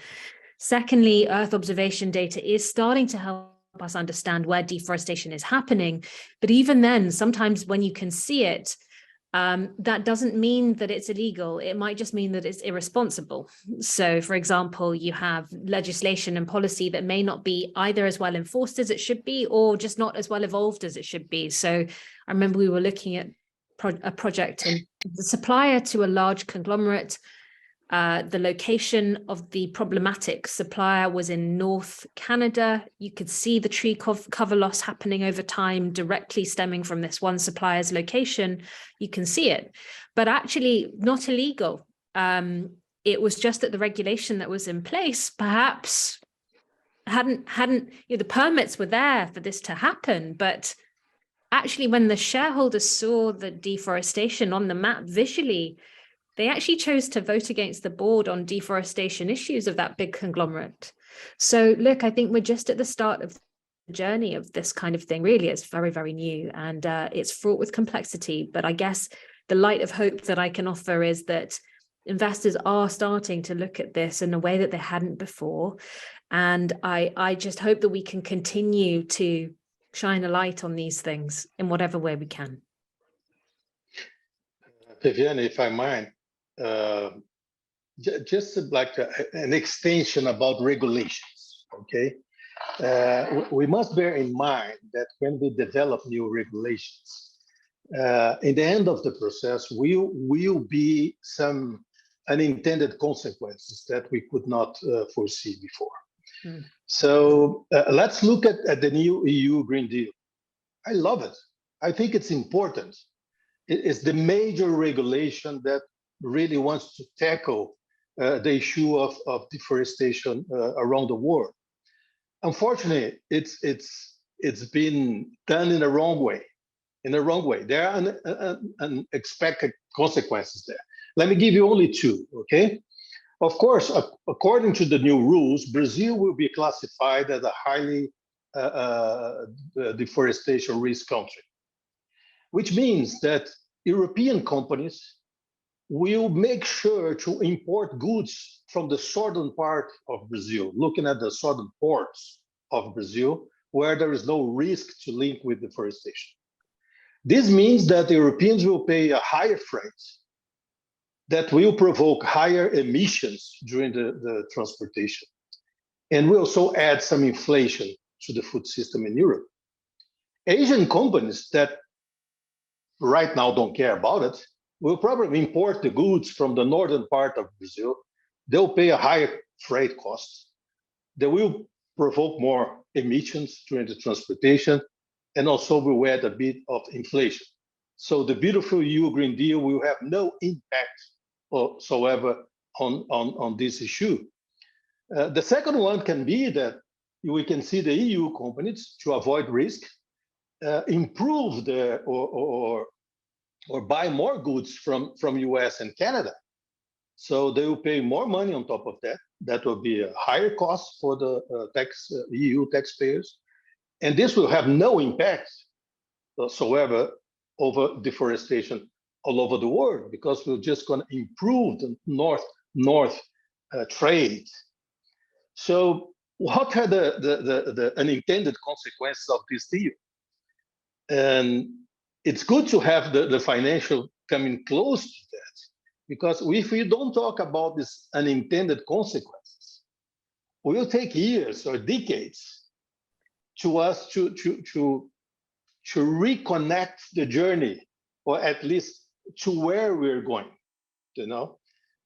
Secondly, Earth observation data is starting to help us understand where deforestation is happening. But even then, sometimes when you can see it, that doesn't mean that it's illegal. It might just mean that it's irresponsible. So, for example, you have legislation and policy that may not be either as well enforced as it should be, or just not as well evolved as it should be. So I remember we were looking at a project, and the supplier to a large conglomerate, the location of the problematic supplier was in North Canada. You could see the tree cover loss happening over time, directly stemming from this one supplier's location. You can see it, but actually not illegal. It was just that the regulation that was in place perhaps hadn't, the permits were there for this to happen, but actually when the shareholders saw the deforestation on the map visually, they actually chose to vote against the board on deforestation issues of that big conglomerate. So look, I think we're just at the start of the journey of this kind of thing. Really, it's very, very new, and it's fraught with complexity. But I guess the light of hope that I can offer is that investors are starting to look at this in a way that they hadn't before. And I just hope that we can continue to shine a light on these things in whatever way we can.
Viviane, if I mind, just like an extension about regulations, okay? We must bear in mind that when we develop new regulations, in the end of the process, will be some unintended consequences that we could not foresee before. Mm. So let's look at the new EU Green Deal. I love it. I think it's important. It's the major regulation that really wants to tackle the issue of deforestation around the world. Unfortunately, it's been done in the wrong way. There are unexpected consequences there. Let me give you only two, okay? Of course, according to the new rules, Brazil will be classified as a highly deforestation risk country, which means that European companies will make sure to import goods from the southern part of Brazil, looking at the southern ports of Brazil, where there is no risk to link with deforestation. This means that the Europeans will pay a higher freight that will provoke higher emissions during the transportation, and will also add some inflation to the food system in Europe. Asian companies that right now don't care about it will probably import the goods from the northern part of Brazil. They'll pay a higher freight cost. They will provoke more emissions during the transportation, and also will add a bit of inflation. So the beautiful EU Green Deal will have no impact whatsoever on this issue. The second one can be that we can see the EU companies, to avoid risk, improve or buy more goods from US and Canada. So they will pay more money on top of that. That will be a higher cost for the EU taxpayers. And this will have no impact whatsoever over deforestation all over the world, because we're just going to improve the north-north trade. So what are the unintended consequences of this deal? And it's good to have the financial coming close to that, because if we don't talk about these unintended consequences, it will take years or decades to us to reconnect the journey, or at least to where we're going, you know?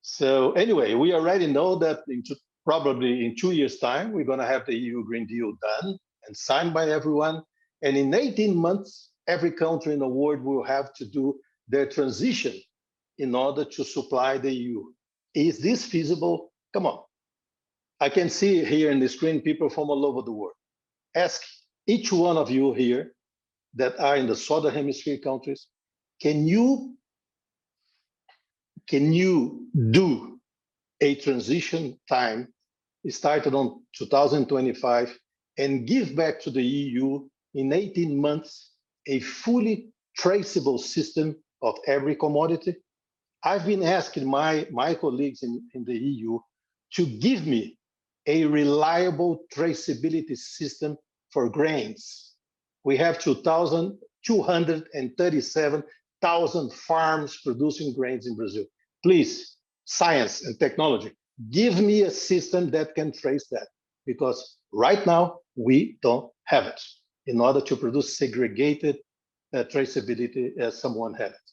So anyway, we already know that probably in 2 years' time, we're gonna have the EU Green Deal done and signed by everyone. And in 18 months, every country in the world will have to do their transition in order to supply the EU. Is this feasible? Come on. I can see here in the screen people from all over the world. Ask each one of you here that are in the Southern Hemisphere countries, can you do a transition time started on 2025 and give back to the EU in 18 months a fully traceable system of every commodity? I've been asking my colleagues in the EU to give me a reliable traceability system for grains. We have 237,000 farms producing grains in Brazil. Please, science and technology, give me a system that can trace that, because right now we don't have it in order to produce segregated traceability as someone had it.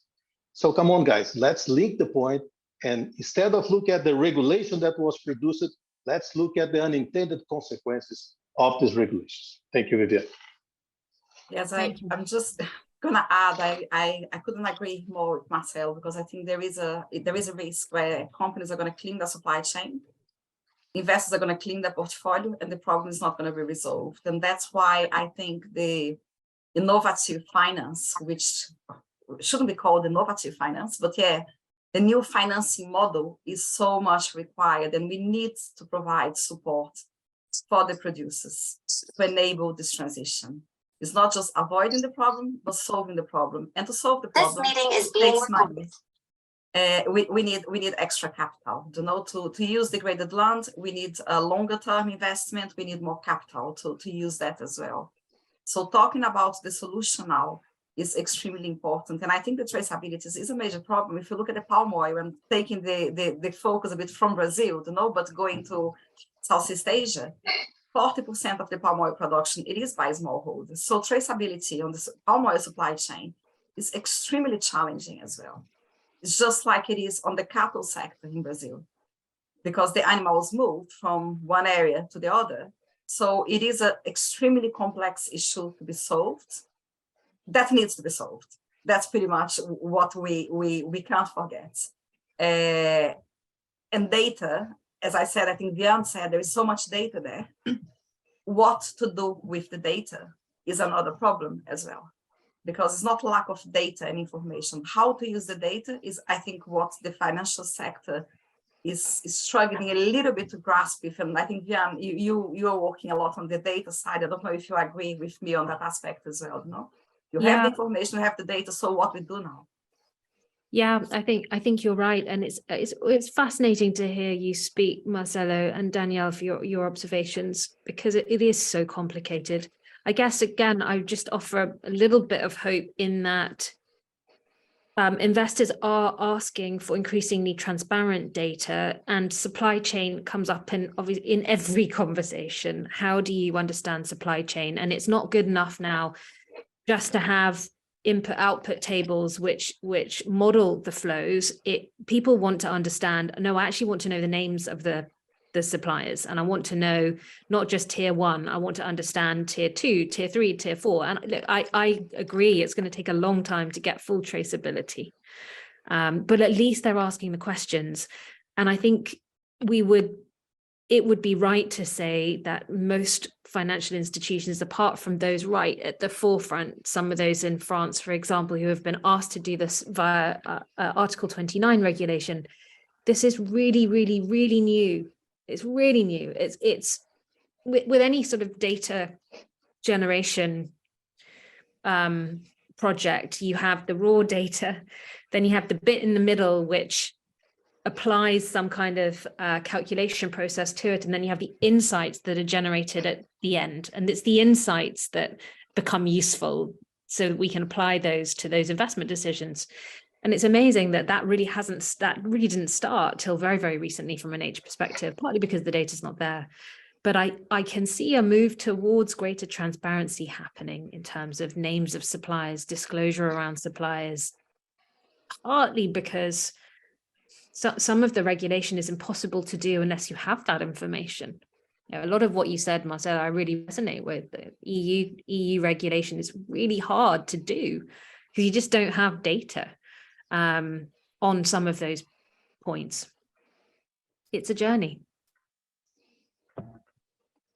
So come on, guys, let's link the point, and instead of look at the regulation that was produced, let's look at the unintended consequences of these regulations. Thank you, Vivian.
Yes, I'm just gonna add, I couldn't agree more with Marcel, because I think there is a risk where companies are gonna clean the supply chain, investors are gonna clean their portfolio, and the problem is not gonna be resolved. And that's why I think the innovative finance, which shouldn't be called innovative finance, but yeah, the new financing model is so much required, and we need to provide support for the producers to enable this transition. It's not just avoiding the problem, but solving the problem. And to solve the problem,
this meeting is being
takes money. We need extra capital. To use degraded land, we need a longer term investment. We need more capital to use that as well. So talking about the solution now is extremely important. And I think the traceability is a major problem. If you look at the palm oil and taking the focus a bit from Brazil, but going to Southeast Asia, 40% of the palm oil production, it is by smallholders. So traceability on the palm oil supply chain is extremely challenging as well. It's just like it is on the cattle sector in Brazil, because the animals moved from one area to the other. So it is an extremely complex issue to be solved. That needs to be solved. That's pretty much what we can't forget. And data, as I said, I think Vian said, there is so much data there. What to do with the data is another problem as well, because it's not lack of data and information. How to use the data is, I think, what the financial sector is struggling a little bit to grasp with. And I think, Vian, you are working a lot on the data side. I don't know if you agree with me on that aspect as well, no? You have the information, you have the data, so what we do now?
Yeah, I think you're right, and it's fascinating to hear you speak, Marcelo and Danielle, for your observations, because it is so complicated. I guess, again, I just offer a little bit of hope in that investors are asking for increasingly transparent data, and supply chain comes up in every conversation. How do you understand supply chain? And it's not good enough now just to have input-output tables which model the flows. People want to understand, no, I actually want to know the names of the suppliers, and I want to know not just tier 1, I want to understand tier 2, tier 3, tier 4. And look, I agree it's going to take a long time to get full traceability, but at least they're asking the questions. And I think it would be right to say that most financial institutions, apart from those right at the forefront, some of those in France, for example, who have been asked to do this via Article 29 regulation, this is really, really, really new. It's really new. It's with any sort of data generation project, you have the raw data, then you have the bit in the middle, which applies some kind of calculation process to it. And then you have the insights that are generated at the end. And it's the insights that become useful so that we can apply those to those investment decisions. And it's amazing that really didn't start till very, very recently from an age perspective, partly because the data's not there. But I can see a move towards greater transparency happening in terms of names of suppliers, disclosure around suppliers, partly because some of the regulation is impossible to do unless you have that information. You know, a lot of what you said, Marcel, I really resonate with. The EU regulation is really hard to do because you just don't have data on some of those points. It's a journey.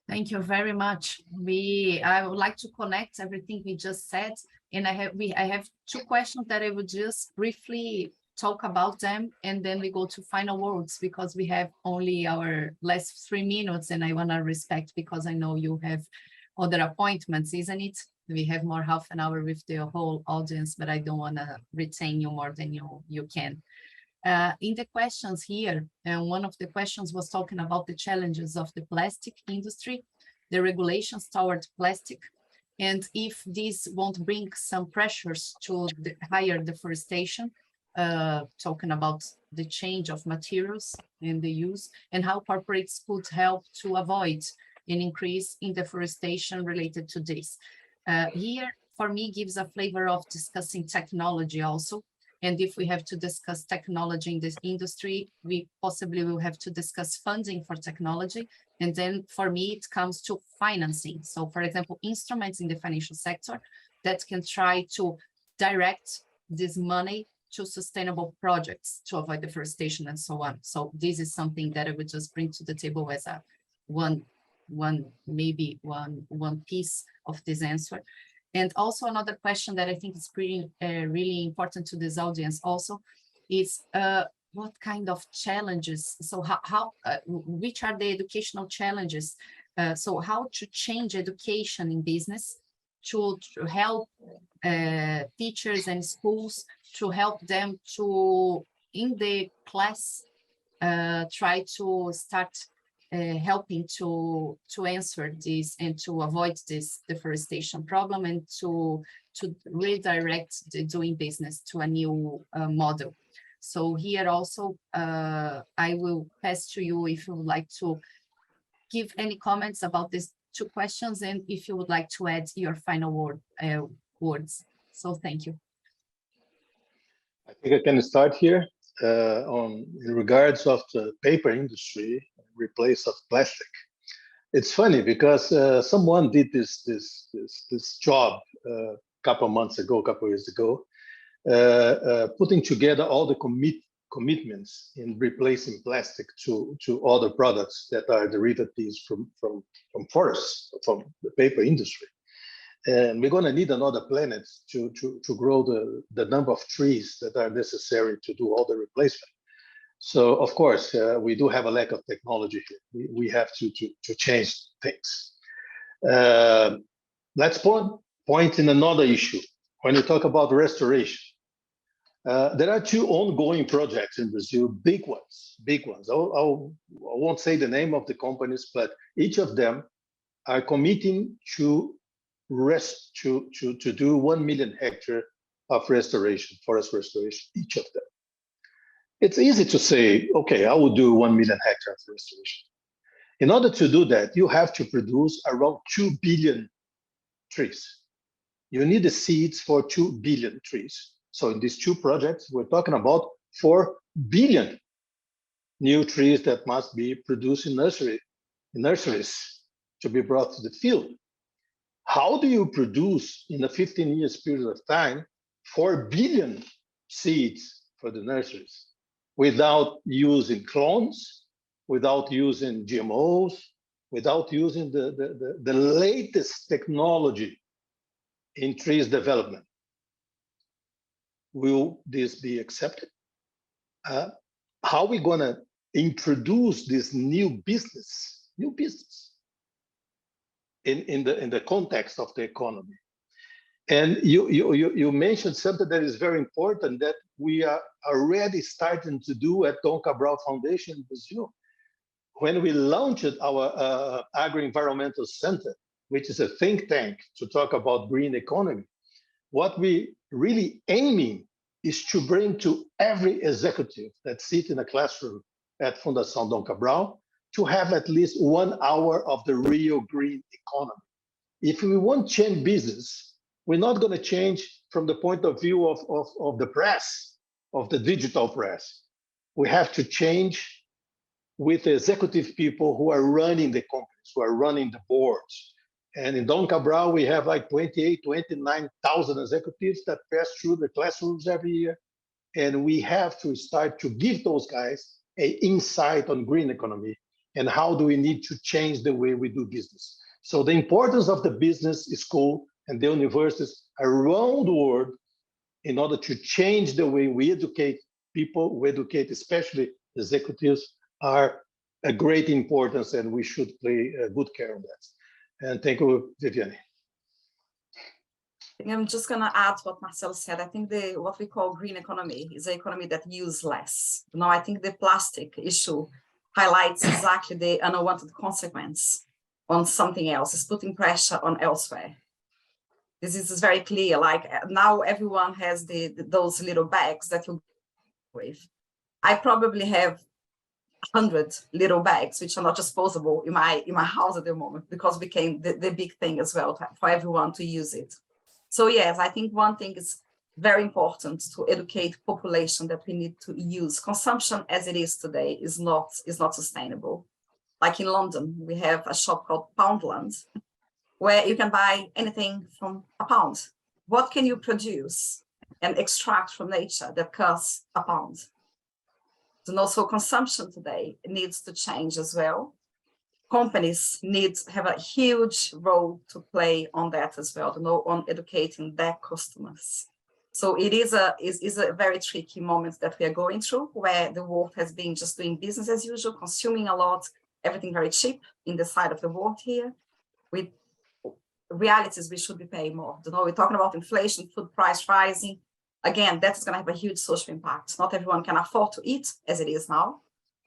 Thank you very much. I would like to connect everything we just said, and I have 2 questions that I would just briefly talk about them, and then we go to final words because we have only our last 3 minutes, and I want to respect because I know you have other appointments, isn't it? We have more half an hour with the whole audience, but I don't want to retain you more than you can. In the questions here, one of the questions was talking about the challenges of the plastic industry, the regulations toward plastic, and if this won't bring some pressures to the higher deforestation, talking about the change of materials and the use, and how corporates could help to avoid an increase in deforestation related to this. Here, for me, gives a flavor of discussing technology also. And if we have to discuss technology in this industry, we possibly will have to discuss funding for technology. And then for me, it comes to financing. So for example, instruments in the financial sector that can try to direct this money to sustainable projects to avoid deforestation and so on. So this is something that I would just bring to the table as a one piece of this answer. And also another question that I think is pretty really important to this audience also is what kind of challenges, so which are the educational challenges? So how to change education in business to help teachers and schools, to help them to, in the class, try to start helping to answer this and to avoid this deforestation problem and to redirect the doing business to a new model. So here also, I will pass to you if you would like to give any comments about these 2 questions and if you would like to add your final words. So thank you.
I think I can start here in regards of the paper industry, replace of plastic. It's funny because someone did this job a couple years ago, putting together all the commitments in replacing plastic to other products that are derivatives from forests, from the paper industry. And we're going to need another planet to grow the number of trees that are necessary to do all the replacement. So, of course, we do have a lack of technology here. We have to change things. Let's point in another issue. When you talk about restoration, there are 2 ongoing projects in Brazil, big ones. I won't say the name of the companies, but each of them are committing to do 1 million hectare of restoration, forest restoration, each of them. It's easy to say, okay, I will do 1 million hectares of restoration. In order to do that, you have to produce around 2 billion trees. You need the seeds for 2 billion trees. So in these two projects, we're talking about 4 billion new trees that must be produced in nurseries to be brought to the field. How do you produce in a 15 years period of time 4 billion seeds for the nurseries without using clones, without using GMOs, without using the latest technology in trees development? Will this be accepted? How are we going to introduce this new business in the context of the economy? And you mentioned something that is very important that we are already starting to do at Dom Cabral Foundation in Brazil. When we launched our Agro-Environmental Center, which is a think tank to talk about green economy, what we really aiming is to bring to every executive that sits in a classroom at Fundação Dom Cabral to have at least 1 hour of the real green economy. If we want to change business, we're not going to change from the point of view of the press, of the digital press. We have to change with the executive people who are running the companies, who are running the boards. And in Dom Cabral, we have like 29,000 executives that pass through the classrooms every year. And we have to start to give those guys an insight on green economy and how do we need to change the way we do business. So the importance of the business school and the universities around the world in order to change the way we educate people, we educate especially executives, are a great importance, and we should play good care of that. And thank you, Viviane.
I'm just going to add what Marcelo said. I think what we call green economy is an economy that uses less. Now, I think the plastic issue highlights exactly the unwanted consequence on something else. It's putting pressure on elsewhere. This is very clear. Like now, everyone has those little bags that you with. I probably have 100 little bags which are not disposable in my house at the moment because it became the big thing as well for everyone to use it. So yes, I think one thing is very important to educate population that we need to use consumption as it is today is not sustainable. Like in London, we have a shop called Poundland where you can buy anything from a pound. What can you produce and extract from nature that costs a pound? And also consumption today needs to change as well. Companies have a huge role to play on that as well, on educating their customers. So it is a very tricky moment that we are going through, where the world has been just doing business as usual, consuming a lot, everything very cheap in the side of the world here. With realities, we should be paying more. We're talking about inflation, food price rising. Again, that's going to have a huge social impact. Not everyone can afford to eat as it is now,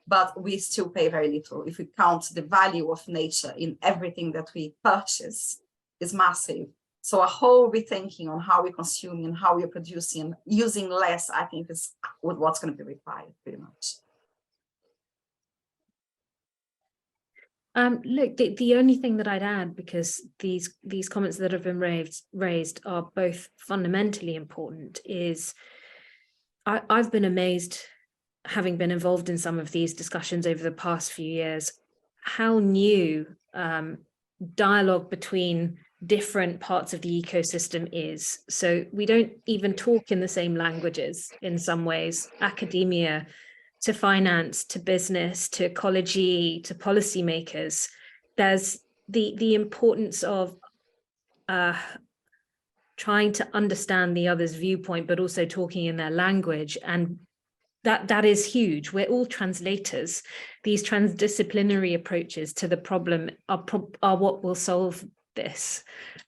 but we still pay very little. If we count the value of nature in everything that we purchase, is massive. So a whole rethinking on how we're consuming and how we're producing and using less, I think, is what's going to be required pretty much.
Look, the only thing that I'd add, because these comments that have been raised are both fundamentally important, is I've been amazed, having been involved in some of these discussions over the past few years, how new dialogue between different parts of the ecosystem is. So we don't even talk in the same languages in some ways. Academia to finance, to business, to ecology, to policymakers. There's the importance of trying to understand the other's viewpoint, but also talking in their language. And that is huge. We're all translators. These transdisciplinary approaches to the problem are what will solve this.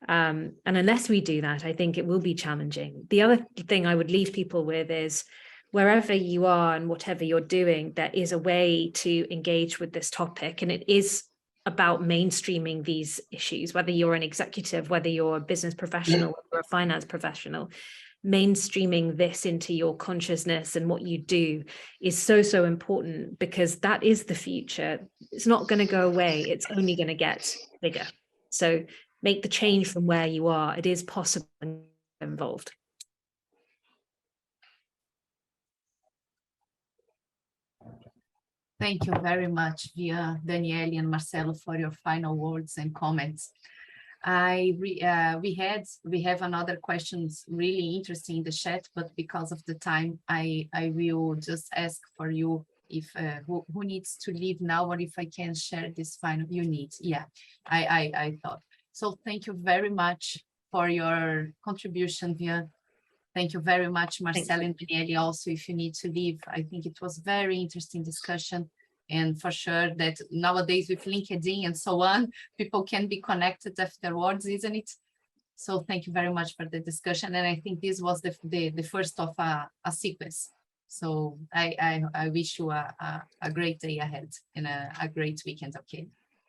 And unless we do that, I think it will be challenging. The other thing I would leave people with is, wherever you are and whatever you're doing, there is a way to engage with this topic, and it is about mainstreaming these issues, whether you're an executive, whether you're a business professional, whether you're a finance professional. Mainstreaming this into your consciousness and what you do is so important, because that is the future. It's not going to go away. It's only going to get bigger. So make the change from where you are. It is possible and involved.
Thank you very much, Via, Daniele, and Marcelo, for your final words and comments. We have another questions really interesting in the chat, but because of the time, I will just ask for you if who needs to leave now, or if I can share this final. You need, yeah, I thought so. Thank you very much for your contribution, Via. Thank you very much, Marcelo and Daniele. Also, if you need to leave, I think it was very interesting discussion. And for sure that nowadays with LinkedIn and so on, people can be connected afterwards, isn't it? So thank you very much for the discussion. And I think this was the first of a sequence. So I wish you a great day ahead and a great weekend. Okay.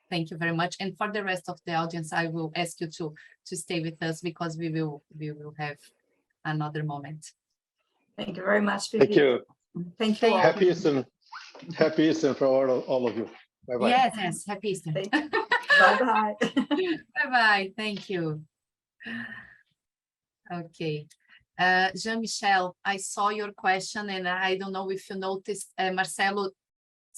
Thank you very much. And for the rest of the audience, I will ask you to stay with us, because we will have another moment.
Thank you very much,
Thank you.
Thank you all.
Happy Easter for all of you. Bye-bye.
Yes, happy Easter.
Bye-bye.
Bye-bye, thank you. Okay. Jean-Michel, I saw your question, and I don't know if you noticed, Marcelo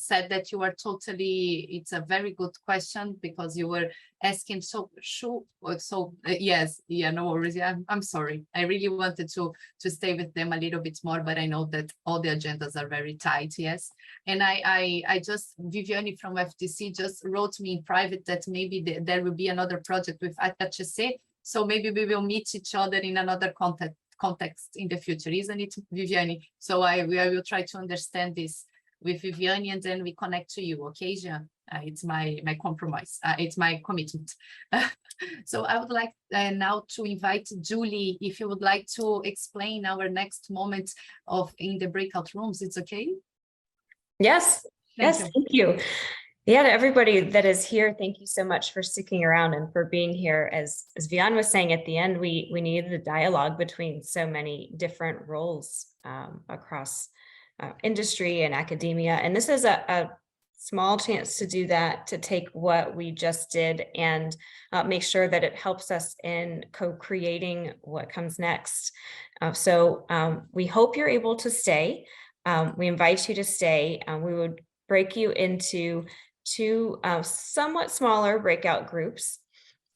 said that you are totally, it's a very good question, because you were asking yes, yeah, no worries. Yeah, I'm sorry. I really wanted to stay with them a little bit more, but I know that all the agendas are very tight. Yes. And I just, Viviane from FTC just wrote me in private that maybe there will be another project with HC. So maybe we will meet each other in another context in the future, isn't it, Viviane? So I will try to understand this with Viviane, and then we connect to you, okay, Jean? It's my compromise, it's my commitment. So I would like now to invite Julie, if you would like to explain our next moment in the breakout rooms, it's okay?
Yes, thank you. Yeah, to everybody that is here, thank you so much for sticking around and for being here. As Vian was saying at the end, we needed a dialogue between so many different roles across industry and academia. And this is a small chance to do that, to take what we just did and make sure that it helps us in co-creating what comes next. So we hope you're able to stay. We invite you to stay. We would break you into two somewhat smaller breakout groups.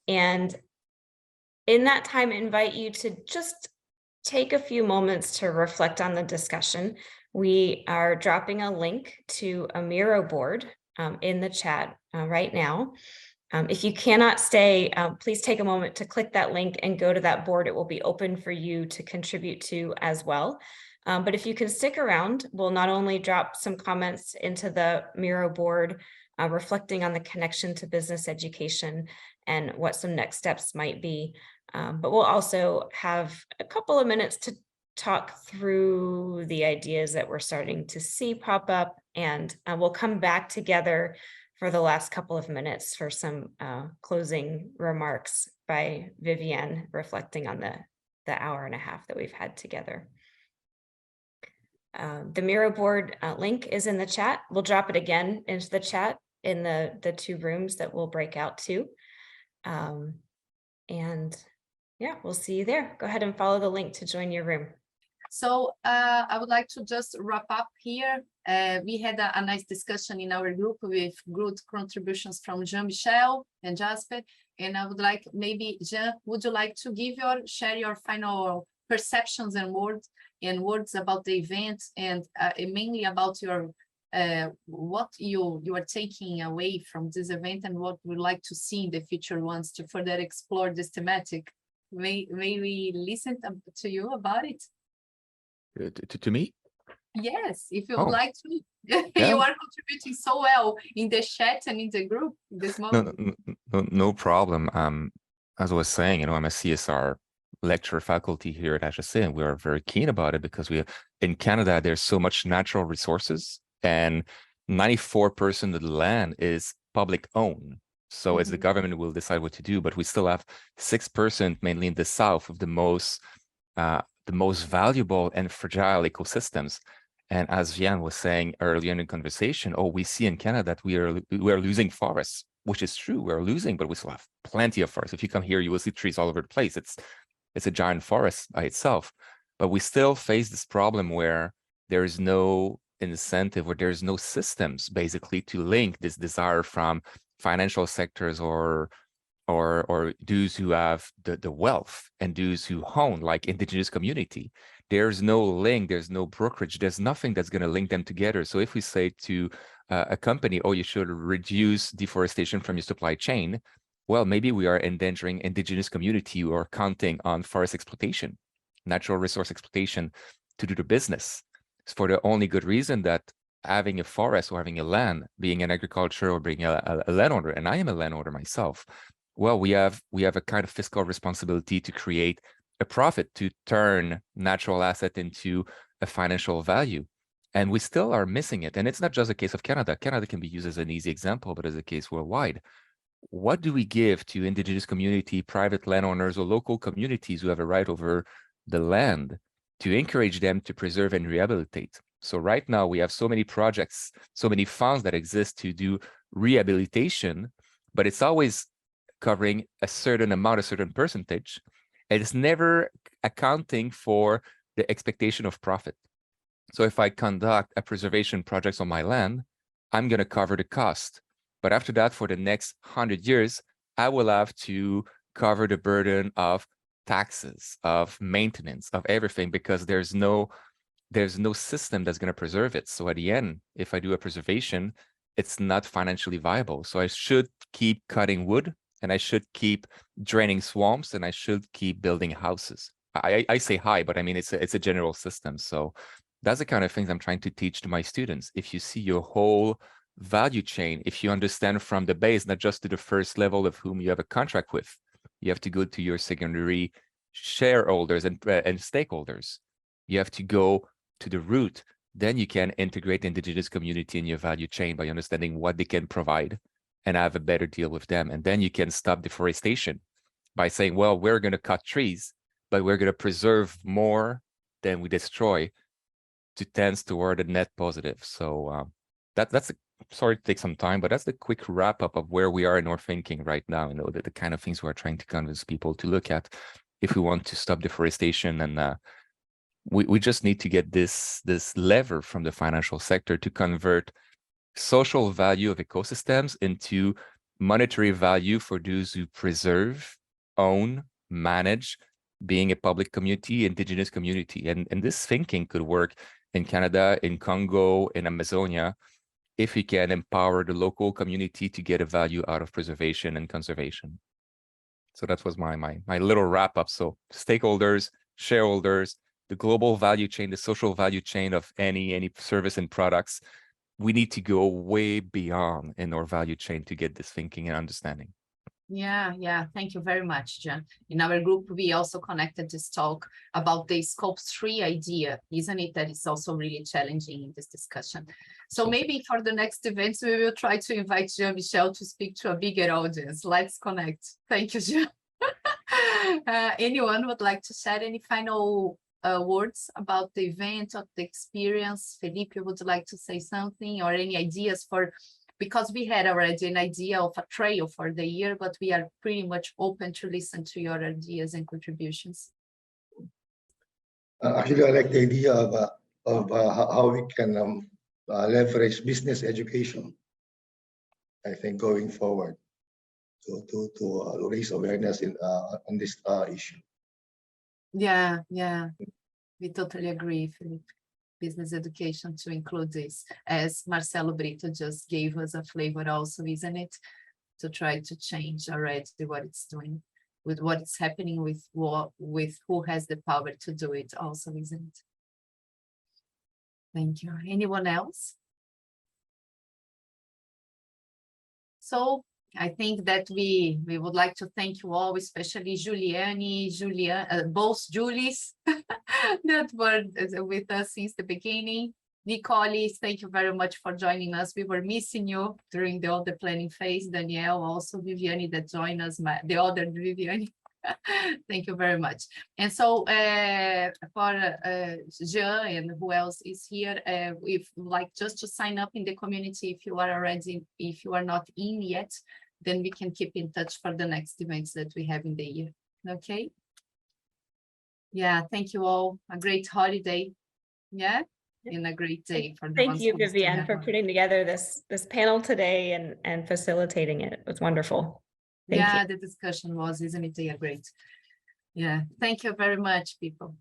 And in that time, invite you to just take a few moments to reflect on the discussion. We are dropping a link to a Miro board in the chat right now. If you cannot stay, please take a moment to click that link and go to that board. It will be open for you to contribute to as well. But if you can stick around, we'll not only drop some comments into the Miro board, reflecting on the connection to business education and what some next steps might be, but we'll also have a couple of minutes to talk through the ideas that we're starting to see pop up, and we'll come back together for the last couple of minutes for some closing remarks by Viviane, reflecting on the hour and a half that we've had together. The Miro board link is in the chat. We'll drop it again into the chat in the two rooms that we'll break out to. And yeah, we'll see you there. Go ahead and follow the link to join your room.
So I would like to just wrap up here. We had a nice discussion in our group with good contributions from Jean-Michel and Jasper. And I would like, maybe Jean, would you like to share your final perceptions and words about the event, and mainly about your what you are taking away from this event, and what we'd like to see in the future ones to further explore this thematic? May we listen to you about it?
To me?
Yes, if you would like to.
Yeah.
You are contributing so well in the chat and in the group this moment.
No problem. As I was saying, I'm a CSR lecturer faculty here at HSC, and we are very keen about it because in Canada, there's so much natural resources, and 94% of the land is public owned. So it's the government will decide what to do, but we still have 6%, mainly in the south, of the most valuable and fragile ecosystems. And as Vian was saying earlier in the conversation, we see in Canada that we are losing forests, which is true. We're losing, but we still have plenty of forests. If you come here, you will see trees all over the place. It's a giant forest by itself, but we still face this problem where there is no incentive, or there's no systems basically to link this desire from financial sectors or those who have the wealth and those who own, like indigenous community. There's no link, there's no brokerage, there's nothing that's going to link them together. So if we say to a company, you should reduce deforestation from your supply chain, well, maybe we are endangering indigenous community who are counting on forest exploitation, natural resource exploitation to do the business. It's for the only good reason that having a forest or having a land, being an agriculture or being a landowner, and I am a landowner myself, well, we have a kind of fiscal responsibility to create a profit, to turn natural asset into a financial value. And we still are missing it. And it's not just a case of Canada. Canada can be used as an easy example, but as a case worldwide. What do we give to indigenous community, private landowners, or local communities who have a right over the land to encourage them to preserve and rehabilitate? So right now we have so many projects, so many funds that exist to do rehabilitation, but it's always covering a certain amount, a certain percentage, and it's never accounting for the expectation of profit. So if I conduct a preservation project on my land, I'm going to cover the cost. But after that, for the next 100 years, I will have to cover the burden of taxes, of maintenance, of everything, because there's no system that's going to preserve it. So at the end, if I do a preservation, it's not financially viable. So I should keep cutting wood, and I should keep draining swamps, and I should keep building houses. I say hi, but I mean, it's a general system. So that's the kind of things I'm trying to teach to my students. If you see your whole value chain, if you understand from the base, not just to the first level of whom you have a contract with, you have to go to your secondary shareholders and stakeholders. You have to go to the root. Then you can integrate indigenous community in your value chain by understanding what they can provide and have a better deal with them. And then you can stop deforestation by saying, well, we're going to cut trees, but we're going to preserve more than we destroy, to tends toward a net positive. So that's sorry to take some time, but that's the quick wrap up of where we are in our thinking right now. You know, the kind of things we're trying to convince people to look at if we want to stop deforestation. And we just need to get this lever from the financial sector to convert social value of ecosystems into monetary value for those who preserve, own, manage, being a public community, indigenous community. And this thinking could work in Canada, in Congo, in Amazonia, if we can empower the local community to get a value out of preservation and conservation. So that was my little wrap up. So stakeholders, shareholders, the global value chain, the social value chain of any service and products, we need to go way beyond in our value chain to get this thinking and understanding.
Yeah. Thank you very much, John. In our group, we also connected this talk about the scope 3 idea, isn't it? That is also really challenging in this discussion. So maybe for the next events, we will try to invite Jean-Michel to speak to a bigger audience. Let's connect. Thank you, Jean. Anyone would like to share any final words about the event or the experience? Felipe, would you like to say something, or any ideas for, because we had already an idea of a trail for the year, but we are pretty much open to listen to your ideas and contributions.
Actually, I like the idea of how we can leverage business education, I think, going forward to raise awareness on this issue.
Yeah, we totally agree, Felipe. Business education to include this, as Marcelo Brito just gave us a flavor also, isn't it? To try to change already what it's doing, with what is happening with who has the power to do it also, isn't it? Thank you. Anyone else? So I think that we would like to thank you all, especially Juliane, both Julies that were with us since the beginning. Nicole, thank you very much for joining us. We were missing you during all the planning phase. Danielle, also Viviane that joined us, the other Viviane. Thank you very much. And so for Jean and who else is here, if like just to sign up in the community, if you are already, if you are not in yet, then we can keep in touch for the next events that we have in the year. Okay. Yeah, thank you all. A great holiday. Yeah. And a great day for the
Thank
ones
you,
who still
Viviane,
have
for
one.
putting together this panel today and facilitating it. It was wonderful. Thank you.
Yeah, the discussion was, isn't it? Yeah, great. Yeah, thank you very much, people.